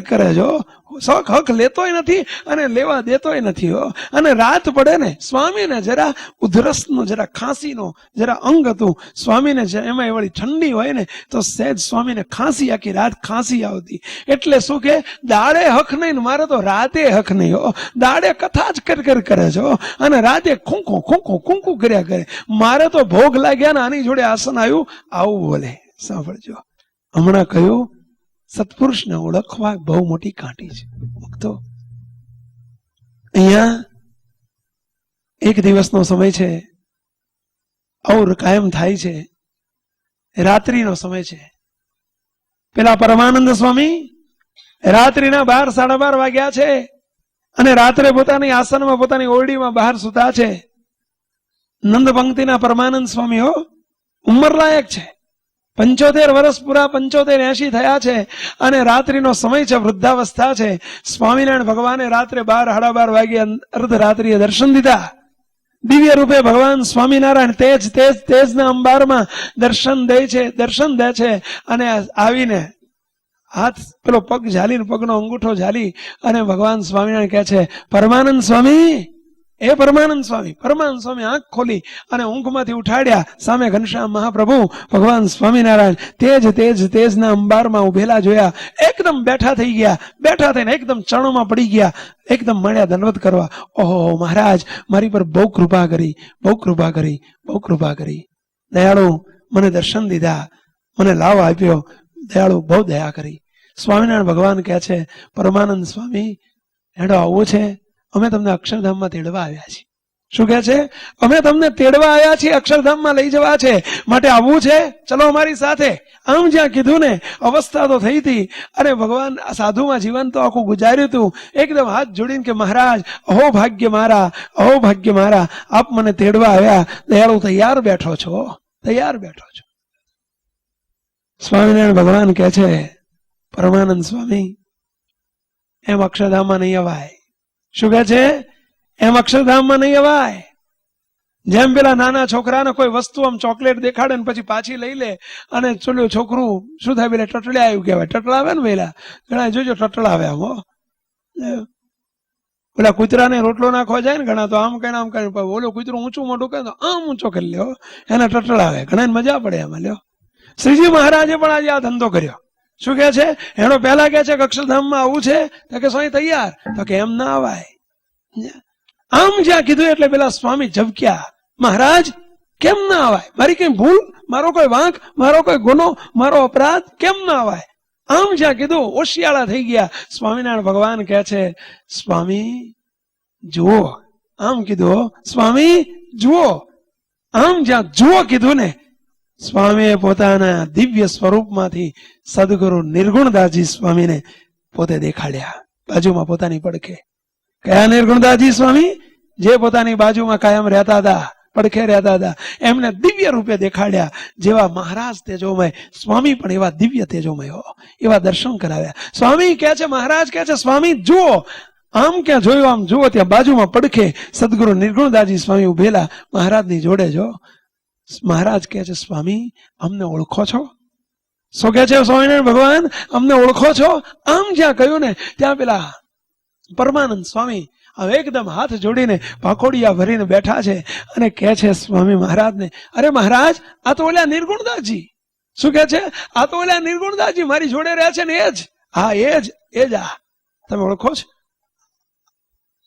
કરે છો. શોખ હક લેતોય નથી અને લેવા દેતોય નથી. અને રાત પડે ને, સ્વામીને જરા ઉધરસનો, જરા ખાંસીનો જરા અંગ હતું સ્વામીને, એમાં એ વળી ઠંડી હોય ને તો સહેજ સ્વામીને ખાંસી, આખી રાત ખાંસી આવતી. એટલે શું કે દાડે હક નહીં, મારે તો રાતે હક નહીં. દાડે કથા જ કરે છો અને રાતે ખૂંકું કર્યા કરે. મારે તો ભોગ લાગ્યા ને આની જોડે આસન આવ્યું, આવું બોલે. સાંભળજો, હમણાં કહ્યું સત્પુરુષને ઓળખવા બહુ મોટી કાંટી છે. ભક્તો, અહીંયા એક દિવસનો સમય છે, ઓર કાયમ થાય છે, રાત્રિનો સમય છે. પેલા પરમાનંદ સ્વામી રાત્રિના 12, 12:30 વાગ્યા છે અને રાત્રે પોતાની આસનમાં પોતાની ઓરડીમાં બહાર સુતા છે. નંદ પંક્તિના પરમાનંદ સ્વામી હો, ઉંમર લાયક છે, 75 વર્ષ પૂરા, 75-80 થયા છે અને રાત્રિનો સમય છે, વૃદ્ધાવસ્થા છે. સ્વામિનારાયણ ભગવાને રાત્રે 12, 12:30 વાગે અર્ધરાત્રિએ દર્શન દીધા. દિવ્ય રૂપે ભગવાન સ્વામિનારાયણ તેજના અંબારમાં દર્શન દે છે અને આવીને હાથ પેલો પગ ઝાલીને પગનો અંગૂઠો ઝાલી અને ભગવાન સ્વામિનારાયણ કહે છે, પરમાનંદ સ્વામી, એ પરમાનંદ સ્વામી આંખ ખોલી અને ઊંઘમાંથી ઉઠાડ્યા. સામે ઘનશ્યામ મહાપ્રભુ ભગવાન સ્વામિનારાયણ તેજના અંબારમાં ઉભેલા જોયા. એકદમ બેઠા થઈ ગયા, બેઠા થઈને એકદમ ચરણોમાં પડી ગયા, એકદમ મળ્યા દંડવત કરવા. ઓહો મહારાજ, મારી પર બહુ કૃપા કરી, બહુ કૃપા કરી, બહુ કૃપા કરી. દયાળુ, મને દર્શન દીધા, મને લાવ આપ્યો, દયાળુ બહુ દયા કરી. સ્વામિનારાયણ ભગવાન કહે છે, પરમાનંદ સ્વામી હેડો આવવું છે, અમે તમને અક્ષરધામમાં તેડવા આવ્યા છીએ. શું કહે છે? અમે તમને તેડવા આવ્યા છીએ, અક્ષરધામમાં લઈ જવા છે, માટે આવવું છે, ચલો અમારી સાથે. આમ જ્યાં કીધું ને, અવસ્થા તો થઈ હતી અને ભગવાન સાધુમાં જીવન તો આખું ગુજાર્યું હતું. એકદમ હાથ જોડીને કે મહારાજ, અહો ભાગ્ય મારા, અહો ભાગ્ય મારા, આપ મને તેડવા આવ્યા. દયાળુ તૈયાર બેઠો છો, તૈયાર બેઠો છો. સ્વામિનારાયણ ભગવાન કહે છે, પરમાનંદ સ્વામી એમ અક્ષરધામમાં નહીં અવાય. શું કહે છે? એમ અક્ષરધામમાં નહીં અવાય. જેમ પેલા નાના છોકરાને કોઈ વસ્તુ આમ ચોકલેટ દેખાડે ને પછી પાછી લઈ લે અને ચોલ્યું છોકરું શું થાય, પેલા ટટળ્યા આવ્યું કહેવાય. ટટળાવે ને પેલા ઘણા જોજો ટટળાવે આમ. પેલા કૂતરાને રોટલો નાખવા જાય ને ઘણા તો આમ કઈ ઓલો કૂતરું ઊંચું મોટું કહે તો આમ ઊંચો કરી લ્યો, એને ટટળાવે. ઘણા મજા પડે એમાં. લ્યો, શ્રીજી મહારાજે પણ આજે આ ધંધો કર્યો. શું કે છે? એનો પહેલા કે છે કે અક્ષરધામમાં આવવું છે, તો કે સ્વામી તૈયાર, તો કે એમ ના અવાય. આમ જ્યાં કીધું એટલે પેલા સ્વામી ઝબક્યા, મહારાજ કેમ ના અવાય? મારી કઈ ભૂલ, મારો કોઈ વાંક, મારો કોઈ ગુનો, મારો અપરાધ, કેમ ના અવાય? આમ જ્યાં કીધું ઓશિયાળા થઈ ગયા. સ્વામિનારાયણ ભગવાન કહે છે, સ્વામી જુઓ. આમ કીધું, સ્વામી જુઓ. આમ જ્યાં જુઓ કીધું ને, સ્વામીએ પોતાના દિવ્ય સ્વરૂપમાંથી સદગુરુ નિર્ગુણદાસજી સ્વામીને પોતે દેખાડ્યા બાજુમાં પોતાની પડખે. કયા નિર્ગુણદાસજી સ્વામી? જે પોતાની બાજુમાં કાયમ રહેતા હતા, પડખે રહેતા હતા, એમને દિવ્ય રૂપે દેખાડ્યા. જેવા મહારાજ તેજોમય, સ્વામી પણ એવા દિવ્ય તેજોમય હો, એવા દર્શન કરાવ્યા. સ્વામી કહે છે, મહારાજ કહે છે, સ્વામી જુઓ. આમ ક્યાં જોયું? આમ જુઓ, ત્યાં બાજુમાં પડખે સદગુરુ નિર્ગુણદાસજી સ્વામી ઉભેલા મહારાજની જોડે. જો મહારાજ કહે છે, સ્વામી અમને ઓળખો છો? શું કહે છે સ્વામિનારાયણ ભગવાન? અમને ઓળખો છો? આમ જ્યાં કહ્યું ને ત્યાં પેલા પરમાનંદ સ્વામી હવે એકદમ હાથ જોડીને પાકોડિયા ભરીને બેઠા છે અને કહે છે સ્વામી મહારાજને, અરે મહારાજ, આ તો ઓલા નિર્ગુણદાસજી. શું કહે છે? આ તો ઓલા નિર્ગુણદાસજી મારી જોડે રહ્યા છે ને, એ જ. હા, એ જ. આ તમે ઓળખો છો?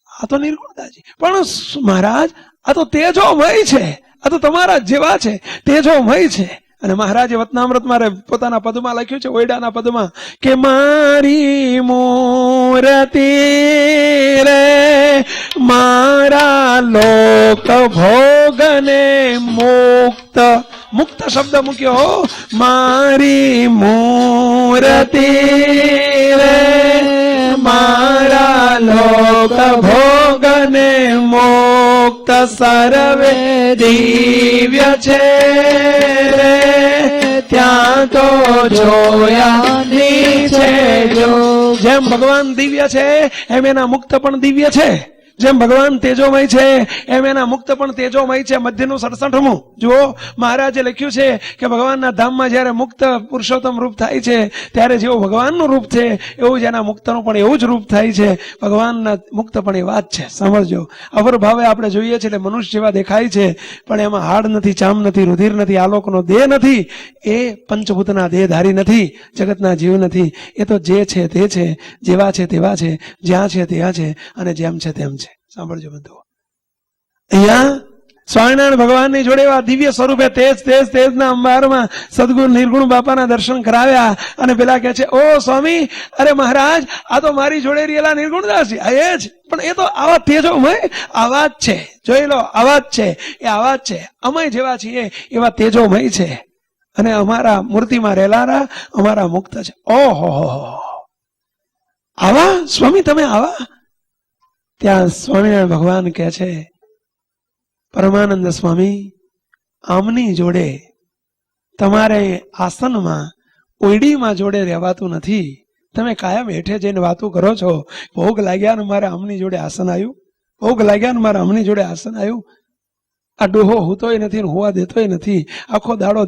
આ તો નિર્ગુણદાસજી. પણ મહારાજ, આ તો તેજોમય છે, આ તો તમારા જેવા છે, તેજોમય છે. અને મહારાજે વતનામૃતમાં પોતાના પદમાં લખ્યું છે, ઓયડાના પદમાં, કે મારી મૂર્તિ રે મારા લોક ભોગને મુક્ત. મુક્ત શબ્દ મૂક્યો. મારી મૂર્તિ રે મારા લોક ભોગને મુક્ત સર્વે દિવ્ય છે રે, ત્યાં તો જોયા છે. જો જેમ ભગવાન દિવ્ય છે એમ એના મુક્ત પણ દિવ્ય છે. જેમ ભગવાન તેજોમય છે એમ એના મુક્ત પણ તેજોમય છે. મધ્યનું 67મું જુઓ, મહારાજે લખ્યું છે કે ભગવાનના ધામમાં જયારે મુક્ત પુરુષોત્તમ રૂપ થાય છે ત્યારે જેવું ભગવાનનું રૂપ છે એવું જ એના મુક્તનું પણ એવું જ રૂપ થાય છે. ભગવાનના મુક્ત પણ એ વાત છે. સમજજો, અવર ભાવે આપણે જોઈએ છીએ એટલે મનુષ્ય જેવા દેખાય છે, પણ એમાં હાડ નથી, ચામ નથી, રુધિર નથી, આલોકનો દેહ નથી, એ પંચભૂતના દેહધારી નથી, જગતના જીવ નથી. એ તો જે છે તે છે, જેવા છે તેવા છે, જ્યાં છે ત્યાં છે અને જેમ છે તેમ છે. સાંભળજો બધું. અહીંયા સ્વામિનારાયણ ભગવાનની જોડે એવા દિવ્ય સ્વરૂપે તેજના અંબારમાં સદગુરુ નિર્ગુણ બાપાના દર્શન કરાવ્યા અને પેલા કહે છે, ઓ સ્વામી, અરે મહારાજ, આ તો મારી જોડે રહેલા નિર્ગુણદાસજી, આ એ જ, પણ એ તો આવા તેજોમય આવા જ છે, જોઈ લો, આવા જ છે, એ આવા જ છે, અમે જેવા છીએ એવા તેજોમય છે અને અમારા મૂર્તિમાં રહેલારા અમારા મુક્ત છે. ઓહો, આવા સ્વામી, તમે આવા? ત્યાં સ્વામિનારાયણ ભગવાન કહે છે, પરમાનંદ સ્વામી, આમની જોડે તમારે આસનમાં ઓયડીમાં જોડે રહેવાતું નથી. તમે કાયમ હેઠે જઈને વાતું કરો છો. ભોગ લાગ્યા ને મારે આમની જોડે આસન આવ્યું, ભોગ લાગ્યા ને મારે આમની જોડે આસન આવ્યું. આ ડોહો હૂતોય નથી ને હોવા દેતોય નથી, આખો દાડો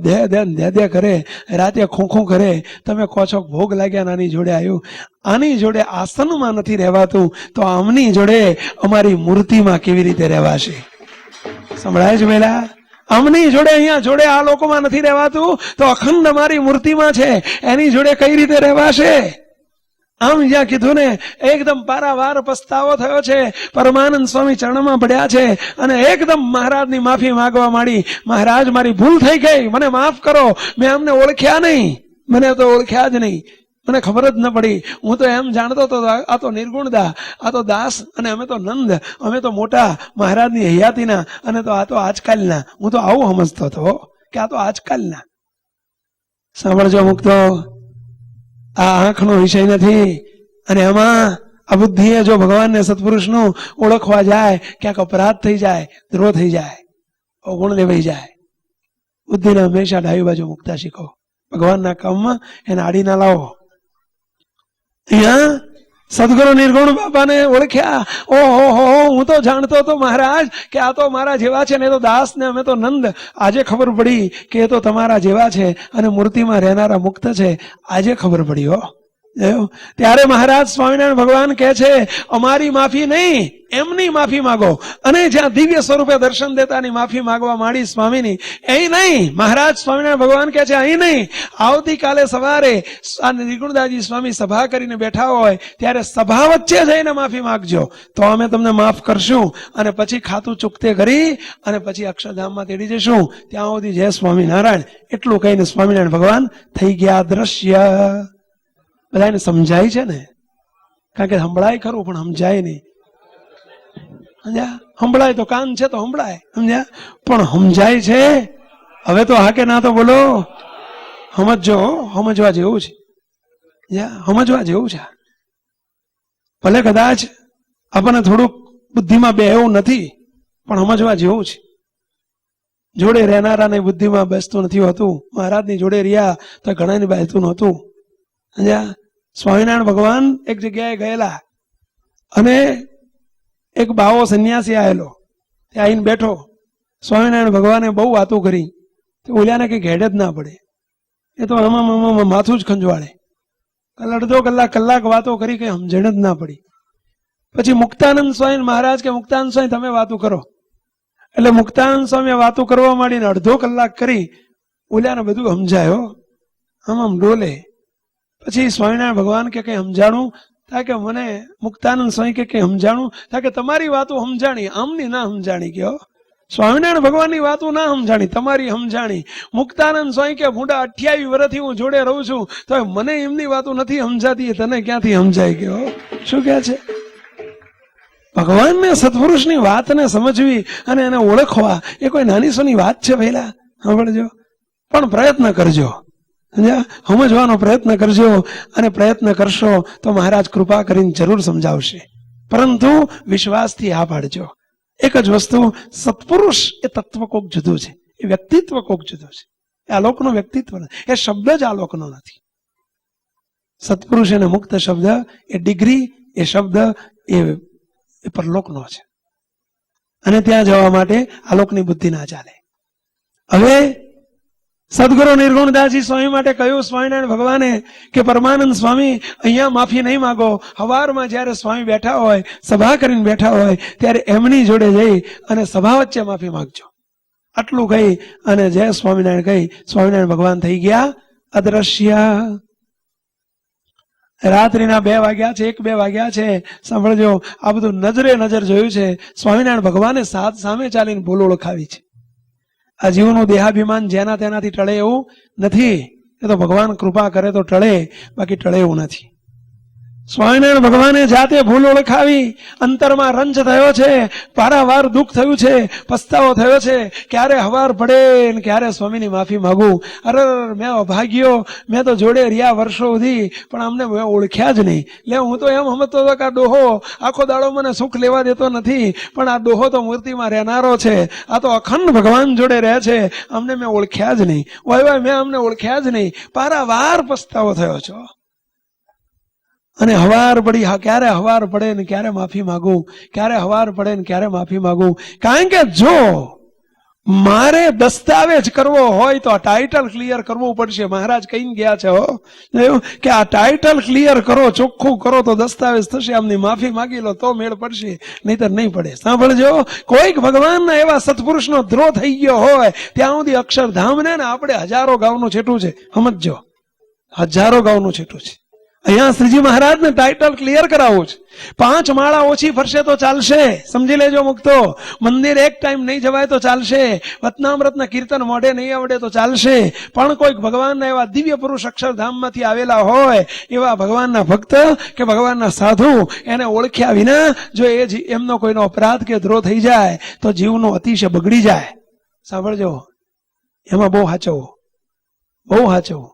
દે કરે, રાતે ખોખું કરે. તમે કહો છો ભોગ લાગ્યા ને આની જોડે આવ્યું. આની જોડે આસનમાં નથી રહેવાતું, તો આમની જોડે અમારી મૂર્તિમાં કેવી રીતે રહેવાશે? સંભળાય છે પેલા? આમની જોડે અહીંયા જોડે આ લોકોમાં નથી રહેવાતું, તો અખંડ અમારી મૂર્તિમાં છે, એની જોડે કઈ રીતે રહેવાશે? આમ જ્યાં કીધું ને, એકદમ પારાવાર પસ્તાવો થયો છે. પરમાનંદ સ્વામી ચરણમાં પડ્યા છે અને એકદમ મહારાજની માફી માંગવા માંડી. મહારાજ, મારી ભૂલ થઈ ગઈ, મને માફ કરો, મેં અમને ઓળખ્યા નહીં, મને તો ઓળખ્યા જ નહીં, મને ખબર જ ન પડી. હું તો એમ જાણતો હતો આ તો નિર્ગુણદા, આ તો દાસ, અને અમે તો નંદ, અમે તો મોટા મહારાજની હયાતીના, અને તો આ તો આજકાલના. હું તો આવું સમજતો હતો કે આ તો આજકાલના. સાંભળજો મુક્તો, આ આંખનો વિષય નથી. અને એમાં આ બુદ્ધિએ જો ભગવાનને સત્પુરુષનું ઓળખવા જાય, ક્યાંક અપરાધ થઈ જાય, દ્રોહ થઈ જાય, અવગુણ લેવાઈ જાય. બુદ્ધિને હંમેશા ડાબી બાજુ મૂકતા શીખો. ભગવાનના કામમાં એને આડી ના લાવો. અહીંયા સદગુરુ નિર્ગુણ બાપાને ઓળખ્યા. ઓહો, હું તો જાણતો હતો મહારાજ કે આ તો મારા જેવા છે ને, તો દાસ ને અમે તો નંદ. આજે ખબર પડી કે એ તો તમારા જેવા છે અને મૂર્તિમાં રહેનારા મુક્ત છે. આજે ખબર પડી હો. ત્યારે મહારાજ સ્વામિનારાયણ ભગવાન કહે છે, અમારી માફી નહીં, એમની માફી માગો. અને જ્યાં દિવ્ય સ્વરૂપે દર્શન દેતાની માફી માંગવા માંડી સ્વામીની, અહીં નહીં. મહારાજ સ્વામિનારાયણ ભગવાન કહે છે, અહીં નહીં, આવતીકાલે સવારે આ નિર્ગુણદાસજી સ્વામી સભા કરીને બેઠા હોય ત્યારે સભા વચ્ચે જઈને માફી માંગજો, તો અમે તમને માફ કરશું. અને પછી ખાતું ચૂકતે કરી અને પછી અક્ષરધામમાં તેડી જશું. ત્યાં સુધી જય સ્વામિનારાયણ એટલું કહીને સ્વામિનારાયણ ભગવાન થઈ ગયા દ્રશ્ય. બધાને સમજાય છે ને? કારણ કે સંભળાય ખરું પણ સમજાય નહીં. સમજ્યા? સંભળાય તો કાન છે તો સંભળાય, સમજ્યા? પણ સમજાય છે? હવે તો હા કે ના તો બોલો. સમજો, સમજવા જેવું છે, સમજવા જેવું છે. ભલે કદાચ આપણને થોડુંક બુદ્ધિમાં બે એવું નથી, પણ સમજવા જેવું છે. જોડે રહેનારાની બુદ્ધિમાં બેસતું નથી હોતું. મહારાજની જોડે રહ્યા તો ઘણાની બેસતું નહોતું. સ્વામિનારાયણ ભગવાન એક જગ્યાએ ગયેલા અને એક બાવો સંન્યાસી આવેલો, ત્યાં આવીને બેઠો. સ્વામિનારાયણ ભગવાને બહુ વાતો કરી, ઓલ્યાને કઈ હેડ જ ના પડે. એ તો આમાં માથું જ ખંજવાળે. અડધો કલાક વાતો કરી, કઈ સમજણ જ ના પડી. પછી મુક્તાનંદ સ્વામી મહારાજ કે મુક્તાનંદ સ્વામી તમે વાતો કરો. એટલે મુક્તાનંદ સ્વામી વાતો કરવા માંડીને અડધો કલાક કરી, ઓલ્યાને બધું સમજાયો, આમ ડોલે. પછી સ્વામિનારાયણ ભગવાન કે કઈ સમજાણું? તા કે મને મુક્તાનંદ સ્વામી કે કઈ સમજાણું? તા કે તમારી વાતો સમજાણી, આમની ના સમજાણી. કયો સ્વામિનારાયણ ભગવાનની વાતો ના સમજાણી, તમારી સમજાણી. મુક્તાનંદ સ્વામી કે ભૂંડા 28 વર્ષથી હું જોડે રહું છું તો મને એમની વાતો નથી સમજાતી, તને ક્યાંથી સમજાય? ગયો શું કે છે? ભગવાનને સત્પુરુષની વાતને સમજવી અને એને ઓળખવા એ કોઈ નાની સોની વાત છે? પહેલા સાંભળજો, પણ પ્રયત્ન કરજો, સમજવાનો પ્રયત્ન કરજો. અને પ્રયત્ન કરશો તો મહારાજ કૃપા કરીને જરૂર સમજાવશે, પરંતુ વિશ્વાસથી આ પાડજો. એક જ વસ્તુ, સત્પુરુષ એ તત્વ કોક જુદું છે, એ વ્યક્તિત્વ કોક જુદું છે. એ આલોકનું વ્યક્તિત્વ નથી, એ શબ્દ જ આલોકનો નથી. સત્પુરુષ અને મુક્ત શબ્દ એ ડિગ્રી, એ શબ્દ એ પરલોકનો છે. અને ત્યાં જવા માટે આલોકની બુદ્ધિ ના ચાલે. હવે સદગુરુ નિર્ગુણદાસજી સ્વામી માટે કહ્યું સ્વામિનારાયણ ભગવાને કે પરમાનંદ સ્વામી અહીંયા માફી નહીં માગો. હવારમાં જયારે સ્વામી બેઠા હોય, સભા કરીને બેઠા હોય, ત્યારે એમની જોડે જઈ અને સભા વચ્ચે માફી માગજો. આટલું કહી અને જય સ્વામિનારાયણ કહી સ્વામિનારાયણ ભગવાન થઈ ગયા અદ્રશ્ય. રાત્રિના 2 વાગ્યા છે, 1-2 વાગ્યા છે. સાંભળજો, આ બધું નજરે નજર જોયું છે. સ્વામિનારાયણ ભગવાને સામે ચાલીને ભૂલ ઓળખાવી છે. આ જીવનું દેહાભિમાન જેના તેનાથી ટળે એવું નથી. એ તો ભગવાન કૃપા કરે તો ટળે, બાકી ટળે એવું નથી. સ્વામિનારાયણ ભગવાને જાતે ભૂલ ઓળખાવી. અંતરમાં રંજ થયો છે, પારાવાર દુઃખ થયું છે, પસ્તાવો થયો છે. ક્યારે હવાર પડે ને ક્યારે સ્વામીની માફી માંગું. અરે મેં અભાગ્યો, મેં તો જોડે રહ્યા વર્ષો સુધી, પણ અમને ઓળખ્યા જ નહીં. લે હું તો એમ સમજતો હતો કે આ ડોહો આખો દાડો મને સુખ લેવા દેતો નથી, પણ આ ડોહો તો મૂર્તિમાં રહેનારો છે, આ તો અખંડ ભગવાન જોડે રહે છે, અમને મેં ઓળખ્યા જ નહીં. વાય મેં અમને ઓળખ્યા જ નહીં. પારાવાર પસ્તાવો થયો છો. અને હવાર પડી, ક્યારે હવાર પડે ને ક્યારે માફી માંગું, ક્યારે હવાર પડે ને ક્યારે માફી માંગું. કારણ કે જો મારે દસ્તાવેજ કરવો હોય તો આ ટાઇટલ ક્લિયર કરવું પડશે. મહારાજ કહીને ગયા છે કે આ ટાઇટલ ક્લિયર કરો, ચોખ્ખું કરો તો દસ્તાવેજ થશે. આમની માફી માંગી લો તો મેળ પડશે, નહીતર નહીં પડે. સાંભળજો, કોઈક ભગવાનના એવા સત્પુરુષનો દ્રોહ થઈ ગયો હોય ત્યાં સુધી અક્ષરધામને ને આપણે હજારો ગાઉનું છેટું છે. સમજજો, હજારો ગાઉનું છેટું છે. અહીંયા શ્રીજી મહારાજને ટાઇટલ ક્લિયર કરાવવું છે. 5 માળા ઓછી ફરશે તો ચાલશે, સમજી લેજો મુક્તો. મંદિર એક ટાઈમ નહીં જવાય તો ચાલશે, વતનામૃતના કીર્તન મોઢે નહીં આવડે તો ચાલશે, પણ કોઈક ભગવાનના એવા દિવ્ય પુરુષ અક્ષરધામમાંથી આવેલા હોય, એવા ભગવાનના ભક્ત કે ભગવાનના સાધુ, એને ઓળખ્યા વિના જો એમનો કોઈનો અપરાધ કે દ્રોહ થઈ જાય તો જીવનો અતિશય બગડી જાય. સાંભળજો, એમાં બહુ સાચવું, બહુ સાચવું.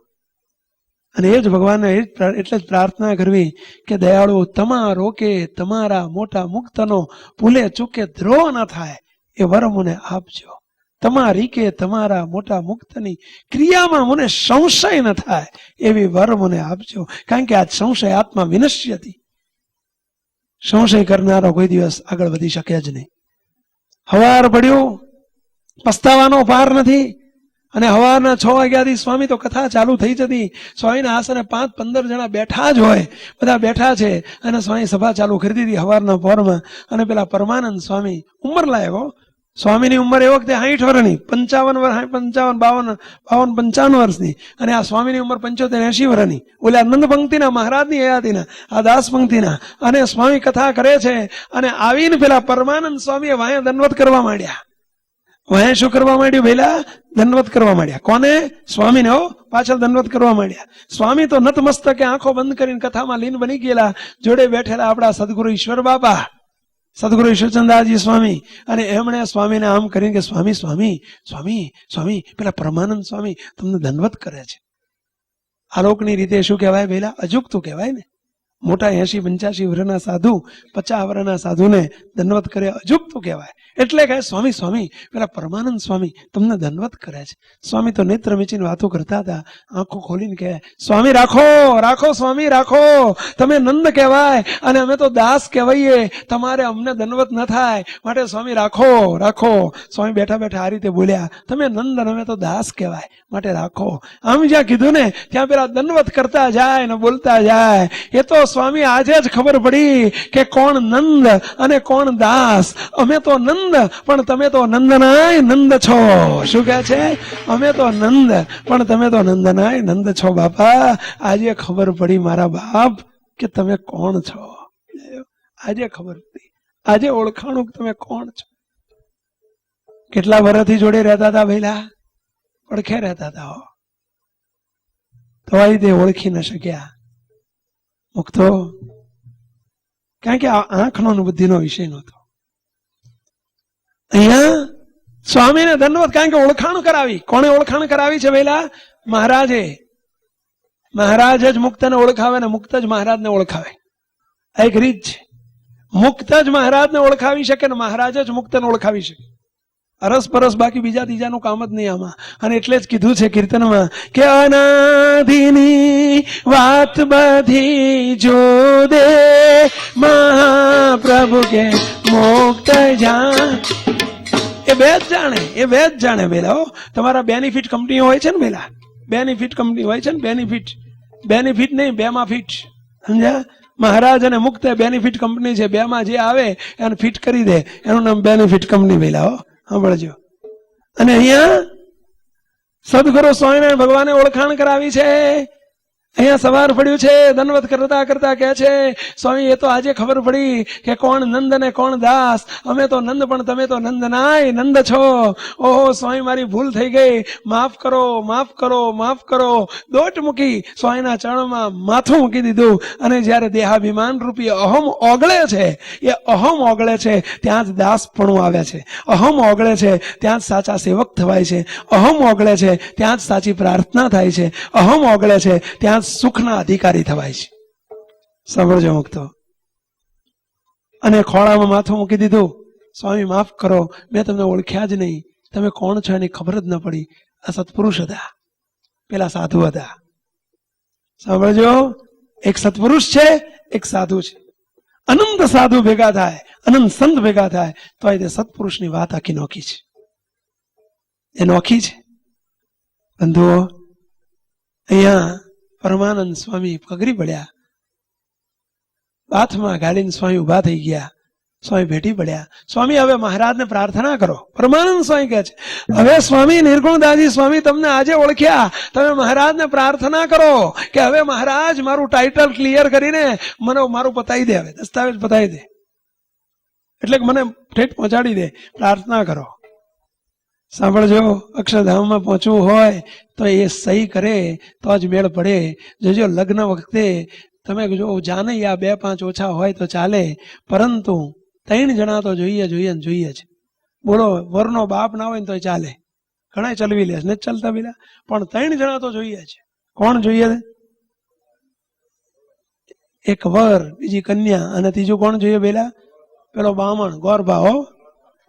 અને એ જ ભગવાનને એટલે જ પ્રાર્થના કરવી કે દયાળુ તમારો કે તમારા મોટા મુક્તનો ભૂલે ચૂકે દ્રોહ ન થાય એ વર મને આપજો. તમારી કે તમારા મોટા મુક્તની ક્રિયામાં મને સંશય ન થાય એવી વર મને આપજો. કારણ કે આ સંશય આત્મા વિનશ્યતી. સંશય કરનારો કોઈ દિવસ આગળ વધી શકે જ નહીં. હવાર પડ્યું, પસ્તાવાનો પાર નથી. અને સવારના 6 વાગ્યાથી સ્વામી તો કથા ચાલુ થઈ જતી. સ્વામીના આસને 5-15 જણા બેઠા જ હોય, બધા બેઠા છે, અને સ્વામી સભા ચાલુ કરી દીધી સવારના પોરમાં. અને પેલા પરમાનંદ સ્વામી ઉંમર લાયક, સ્વામીની ઉંમર એ વખતે 60 વર્ષની, 55 વર્ષની, અને આ સ્વામીની ઉંમર 75-80 વર્ષની. ઓલા નંદ પંક્તિના મહારાજની હયાતીના, આ દાસ પંક્તિના. અને સ્વામી કથા કરે છે, અને આવીને પેલા પરમાનંદ સ્વામીએ વાયા દંડવત કરવા માંડ્યા. વાયા શું કરવા માંડ્યું? પેલા દંડવત કરવા માંડ્યા. કોને? સ્વામીને. પાછળ દંડવત કરવા માંડ્યા. સ્વામી તો નતમસ્તકે આંખો બંધ કરીને કથામાં લીન બની ગયેલા. જોડે બેઠેલા આપણા સદગુરુ ઈશ્વર બાપા, સદગુરુ ઈશ્વરચંદ્રજી સ્વામી. અને એમણે સ્વામીને આમ કરીને કે સ્વામી સ્વામી સ્વામી સ્વામી પેલા પરમાનંદ સ્વામી તમને દંડવત કરે છે. આલોકની રીતે શું કહેવાય? પેલા અજુકતું કહેવાય ને. મોટા 80-85 વર્ષના સાધુ 50 વર્ષના સાધુને દંડવત કરે અજુકતું કહેવાય. એટલે કહે સ્વામી સ્વામી પેલા પરમાનંદ સ્વામી તમને દંડવત કરે છે. સ્વામી તો નેત્ર મીચીને વાતો કરતા હતા, આંખો ખોલીને કહે સ્વામી રાખો રાખો સ્વામી રાખો, તમે નંદ કહેવાય અને અમે તો દાસ કહેવાઈએ, તમારે અમને દંડવત ન થાય, માટે સ્વામી રાખો રાખો. સ્વામી બેઠા બેઠા આ રીતે બોલ્યા, તમે નંદ અને અમે તો દાસ કહેવાય, માટે રાખો. આમ જ્યાં કીધું ને ત્યાં પેલા દંડવત કરતા જાય ને બોલતા જાય. એ તો સ્વામી આજે જ ખબર પડી કે કોણ નંદ અને કોણ દાસ. અમે તો નંદ, પણ તમે તો નંદનાય નંદ છો. શું કહે છે? અમે તો નંદ, પણ તમે તો નંદનાય નંદ છો. બાપા આજે ખબર પડી મારા બાપ કે તમે કોણ છો. આજે ખબર પડી, આજે ઓળખાણું કે તમે કોણ છો. કેટલા વર્ષથી જોડે રહેતા હતા ભઈલા, પડખે રહેતા હતા, તો આ રીતે ઓળખી ન શક્યા મુક્તો. કારણ કે આ આંખનો બુદ્ધિનો વિષય નહોતો. અહીંયા સ્વામીને દંડવત, કારણ કે ઓળખાણ કરાવી. કોણે ઓળખાણ કરાવી છે ભઈલા? મહારાજે. મહારાજ જ મુક્તને ઓળખાવે ને મુક્ત જ મહારાજને ઓળખાવે. આ એક રીત છે. મુક્ત જ મહારાજને ઓળખાવી શકે ને મહારાજ જ મુક્તને ઓળખાવી શકે. અરસ પરસ બાકી બીજા ત્રીજાનું કામ જ નહીં આમાં. અને એટલે જ કીધું છે કીર્તનમાં કે અનાદિની વાત બધી જો દે મહાપ્રભુ કે મુક્ત જાણ. એ બે જ જાણે, એ બે જ જાણે. પેલા તમારા બેનિફિટ કંપનીઓ હોય છે ને, પેલા બેનિફિટ કંપની હોય છે ને, બેનિફિટ બેનિફિટ નહીં, 2 માં ફિટ. સમજ્યા? મહારાજ અને મુક્ત બેનિફિટ કંપની છે. 2 માં જે આવે એને ફિટ કરી દે, એનું નામ બેનિફિટ કંપની. પેલા સાંભળજો. અને અહીંયા સદગુરુ સ્વામિનારાયણ ભગવાને ઓળખાણ કરાવી છે. અહીંયા સવાર પડ્યું છે, દંડવત કરતા કરતા કહે છે સ્વામી એ તો આજે ખબર પડી કે કોણ નંદ ને કોણ દાસ. અમે તો નંદ પણ તમે તો નંદ નાય નંદ છો. ઓહો સ્વામી મારી ભૂલ થઈ ગઈ, માફ કરો માફ કરો માફ કરો. દોટ મૂકી સ્વામીના ચરણમાં માથું મૂકી દીધું. અને જયારે દેહાભિમાન રૂપી અહમ ઓગળે છે, એ અહમ ઓગળે છે ત્યાં જ દાસપણું આવે છે. અહમ ઓગળે છે ત્યાં જ સાચા સેવક થવાય છે. અહમ ઓગળે છે ત્યાં જ સાચી પ્રાર્થના થાય છે. અહમ ઓગળે છે ત્યાં સુખના અધિકારી થવાય છે. સાંભળજો મુક્તો. અને ખોળામાં માથું મૂકી દીધું. સ્વામી માફ કરો, મેં તમને ઓળખ્યા જ નહીં, તમે કોણ છો એની ખબર જ ન પડી. આ સત્પુરુષ હતા, પેલા સાધુ હતા. સાંભળજો, એક સત્પુરુષ છે, એક સાધુ છે. અનંત સાધુ ભેગા થાય, અનંત સંત ભેગા થાય તો તે સત્પુરુષની વાત આખી નોખી છે. એ નોખી છે બંધુઓ. અહીંયા પરમાનંદ સ્વામી પગરી પડ્યા, બાથમાં ગાલીને સ્વામી ઉભા થઈ ગયા. સ્વામી ભેટી પડ્યા. સ્વામી હવે મહારાજને પ્રાર્થના કરો. પરમાનંદ સ્વામી કહે છે હવે સ્વામી નિર્ગુણદાસજી સ્વામી તમને આજે ઓળખ્યા, તમે મહારાજને પ્રાર્થના કરો કે હવે મહારાજ મારું ટાઇટલ ક્લિયર કરીને મને મારું પતાવી દે, હવે દસ્તાવેજ પતાવી દે, એટલે કે મને ઠેઠ પહોંચાડી દે. પ્રાર્થના કરો. સાંભળજો, અક્ષરધામમાં પહોંચવું હોય તો એ સહી કરે તો જ મેળ પડે. જોજો લગ્ન વખતે તમે જો જાનૈયા 2-5 ઓછા હોય તો ચાલે, પરંતુ 3 જણા તો જોઈએ જોઈએ ને જોઈએ જ. બોલો, વરનો બાપ ના હોય ને તો ચાલે, ઘણા ચલવી લે ને ચાલતા પેલા, પણ 3 જણા તો જોઈએ જ. કોણ જોઈએ? એક વર, બીજી કન્યા, અને ત્રીજું કોણ જોઈએ પેલા? પેલો બામણ ગોરભા. હો,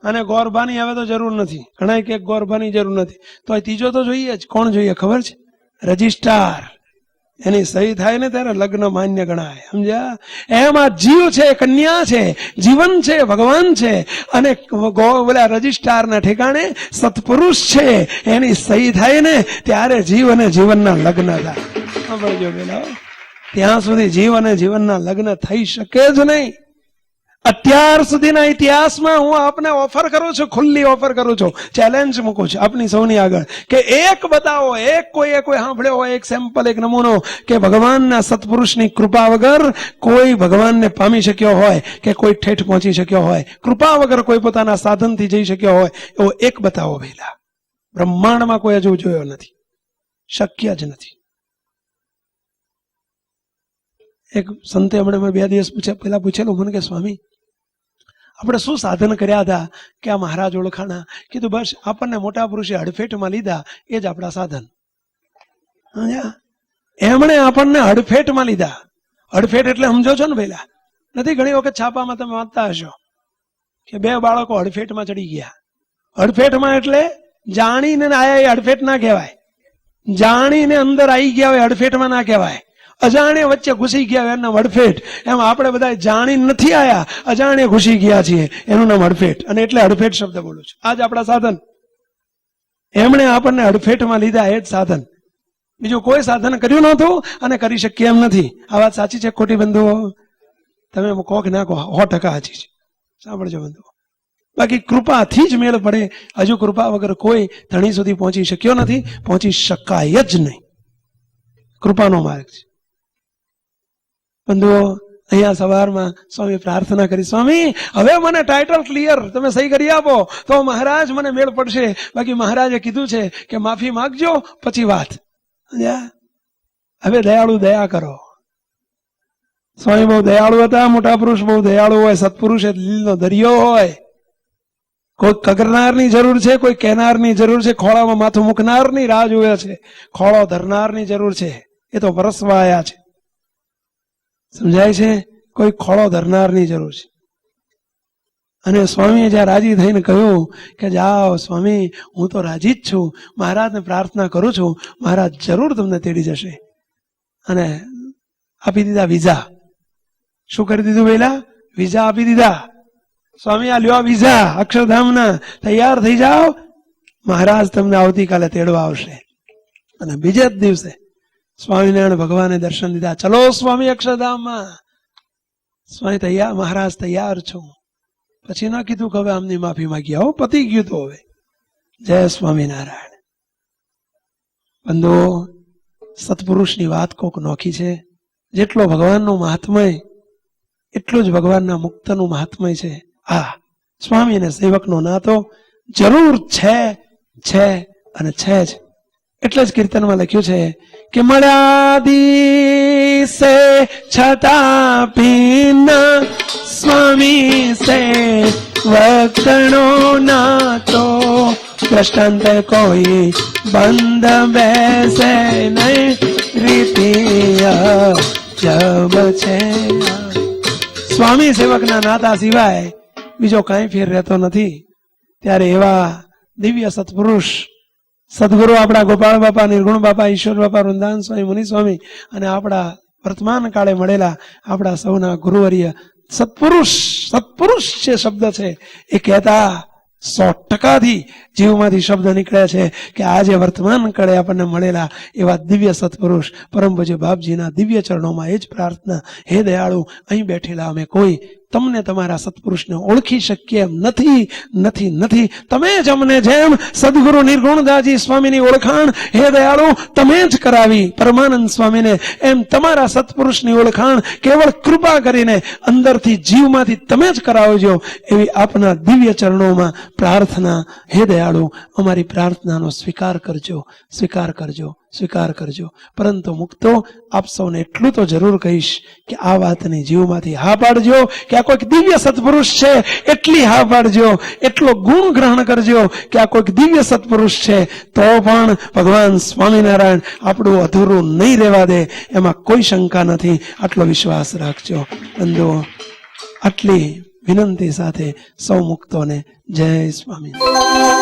અને ગોરભાની હવે તો જરૂર નથી, ઘણા કે ગોરભાની જરૂર નથી, તો ત્રીજો તો જોઈએ જ. કોણ જોઈએ ખબર છે? રજિસ્ટ્રાર. એની સહી થાય ને ત્યારે લગ્ન માન્ય ગણાય. સમજ્યા? એમાં જીવ છે, કન્યા છે, જીવન છે, ભગવાન છે, અને બોલા રજિસ્ટ્રારના ઠેકાણે સત્પુરુષ છે. એની સહી થાય ને ત્યારે જીવ અને જીવનના લગ્ન થાય. સાંભળજો પેલા, ત્યાં સુધી જીવ અને જીવનના લગ્ન થઈ શકે જ નહીં. અત્યાર સુધીના ઇતિહાસમાં હું આપને ઓફર કરું છું, ખુલ્લી ઓફર કરું છું, ચેલેન્જ મૂકું છું આપની સૌની આગળ કે એક બતાવો, એક કોઈ સાંભળ્યો હોય, એક સેમ્પલ, એક નમૂનો કે ભગવાનના સત્પુરુષની કૃપા વગર કોઈ ભગવાનને પામી શક્યો હોય કે કોઈ ઠેઠ પહોંચી શક્યો હોય, કૃપા વગર કોઈ પોતાના સાધનથી જઈ શક્યો હોય, એવો એક બતાવો પહેલા. બ્રહ્માંડમાં કોઈ હજુ જોયો નથી, શક્ય જ નથી. એક સંતે હમણાં 2 દિવસ પહેલા પૂછેલું મને કે સ્વામી આપણે શું સાધન કર્યા હતા કે આ મહારાજ ઓળખાણા? કીધું બસ આપણને મોટા પુરુષે હડફેટમાં લીધા, એ જ આપણા સાધન. એમણે આપણને હડફેટમાં લીધા. હડફેટ એટલે સમજો છો ને પહેલા? નથી, ઘણી વખત છાપામાં તમે વાંચતા હશો કે 2 બાળકો હડફેટમાં ચડી ગયા. હડફેટમાં એટલે જાણીને આયા એ હડફેટ ના કહેવાય, જાણીને અંદર આવી ગયા હોય હડફેટમાં ના કહેવાય. અજાણે વચ્ચે ઘૂસી ગયા એનું નામ હડફેટ. એમ આપણે બધા જાણી નથી આયા, અજાણે ઘૂસી ગયા છીએ, એનું નામ હડફેટ. અને એટલે હડફેટ શબ્દ બોલું છું. આજ આપણા સાધન. એમણે આપણને હડફેટમાં લીધા, એ જ સાધન. બીજું કોઈ સાધન કર્યું નહોતું અને કરી શકીએ એમ નથી. આ વાત સાચી છે ખોટી બંધુઓ? તમે કહો કે ના કહો, 100% સાચી છે. સાંભળજો બંધુઓ, બાકી કૃપાથી જ મેળ પડે. હજુ કૃપા વગર કોઈ ધણી સુધી પહોંચી શક્યો નથી, પહોંચી શકાય જ નહીં. કૃપાનો માર્ગ છે બંધુઓ. અહીંયા સવારમાં સ્વામી પ્રાર્થના કરી, સ્વામી હવે મને ટાઇટલ ક્લિયર તમે સહી કરી આપો તો મહારાજ મને મેળ પડશે. બાકી મહારાજે કીધું છે કે માફી માંગજો પછી વાત. હવે દયાળુ દયા કરો. સ્વામી બહુ દયાળુ હતા, મોટા પુરુષ બહુ દયાળુ હોય, સત્પુરુષ એ લીલનો દરિયો હોય. કોઈ કગરનારની જરૂર છે, કોઈ કહેનારની જરૂર છે, ખોળામાં માથું મૂકનારની રાહ જુએ છે, ખોળો ધરનારની જરૂર છે, એ તો વરસવા આવ્યા છે. સમજાય છે? કોઈ ખોળો ધરનારની જરૂર છે. અને સ્વામીએ જ્યાં રાજી થઈને કહ્યું કે જાઓ સ્વામી, હું તો રાજી જ છું, મહારાજને પ્રાર્થના કરું છું, મહારાજ જરૂર તમને તેડી જશે. અને આપી દીધા વિઝા. શું કરી દીધું પહેલા? વિઝા આપી દીધા. સ્વામી આ લ્યો વિઝા અક્ષરધામના, તૈયાર થઈ જાઓ, મહારાજ તમને આવતીકાલે તેડવા આવશે. અને બીજે જ દિવસે સ્વામિનારાયણ ભગવાને દર્શન દીધા. ચલો સ્વામી અક્ષરધામમાં. સ્વામી તૈયાર, મહારાજ તૈયાર છું. પછી ના કીધું કે હવે આમની માફી માંગી આવો, પતી ગયું તો હવે. જય સ્વામિનારાયણ. બંધુઓ, સત્પુરુષની વાત કોક નોખી છે. જેટલો ભગવાનનું મહાત્મય એટલું જ ભગવાનના મુક્તનું મહાત્મય છે. આ સ્વામી અને સેવકનો નાતો જરૂર છે અને છે જ. એટલે જ કીર્તનમાં લખ્યું છે કે મળ્યા દિસે છતાં ભિન્ન સ્વામી સેવકનો નાતો દ્રષ્ટાંત કોઈ બંધ બેસે નહીં રીતિય જબ છે. સ્વામી સેવકના નાતા સિવાય બીજો કાંઈ ફેર રહેતો નથી. ત્યારે એવા દિવ્ય સત્પુરુષ સદગુરુ આપણા ગોપાળ બાપા, નિર્ગુણ બાપા, ઈશ્વર બાપા, વૃંદાવન સ્વામી, મુનિ સ્વામી અને આપણા વર્તમાન કાળે મળેલા આપણા સૌના ગુરુવર્ય સત્પુરુષ જે શબ્દ છે એ કહેતા 100% જીવમાંથી શબ્દ નીકળ્યા છે કે આજે વર્તમાન કાળે આપણને મળેલા એવા દિવ્ય સત્પુરુષ પરમ પૂજ્ય બાપજીના દિવ્ય ચરણોમાં એ જ પ્રાર્થના, હે દયાળુ, અહીં બેઠેલા અમે કોઈ તમને તમારા સત્પુરુષને ઓળખી શકીએ એમ નથી. તમે જ અમને જેમ સદગુરુ નિર્ગુણદાસજી સ્વામીની ઓળખાણ હે દયાળુ તમે જ કરાવી પરમાનંદ સ્વામીને, એમ તમારા સત્પુરુષની ઓળખાણ કેવળ કૃપા કરીને અંદરથી જીવમાંથી તમે જ કરાવજો એવી આપના દિવ્ય ચરણોમાં પ્રાર્થના. હે દયાળુ અમારી પ્રાર્થનાનો સ્વીકાર કરજો. પરંતુ મુક્તો આપ સૌને એટલું તો જરૂર કહીશ કે આ વાતની જીવમાંથી હા પાડજો કે આ કોઈક દિવ્ય સત્પુરુષ છે એટલી હા પાડજો, એટલો ગુણ ગ્રહણ કરજો કે આ કોઈક દિવ્ય સત્પુરુષ છે તો પણ ભગવાન સ્વામિનારાયણ આપણું અધૂરું નહીં રહેવા દે એમાં કોઈ શંકા નથી. આટલો વિશ્વાસ રાખજો. બંધુઓ, આટલી વિનંતી સાથે સૌ મુક્તોને જય સ્વામિનારાયણ.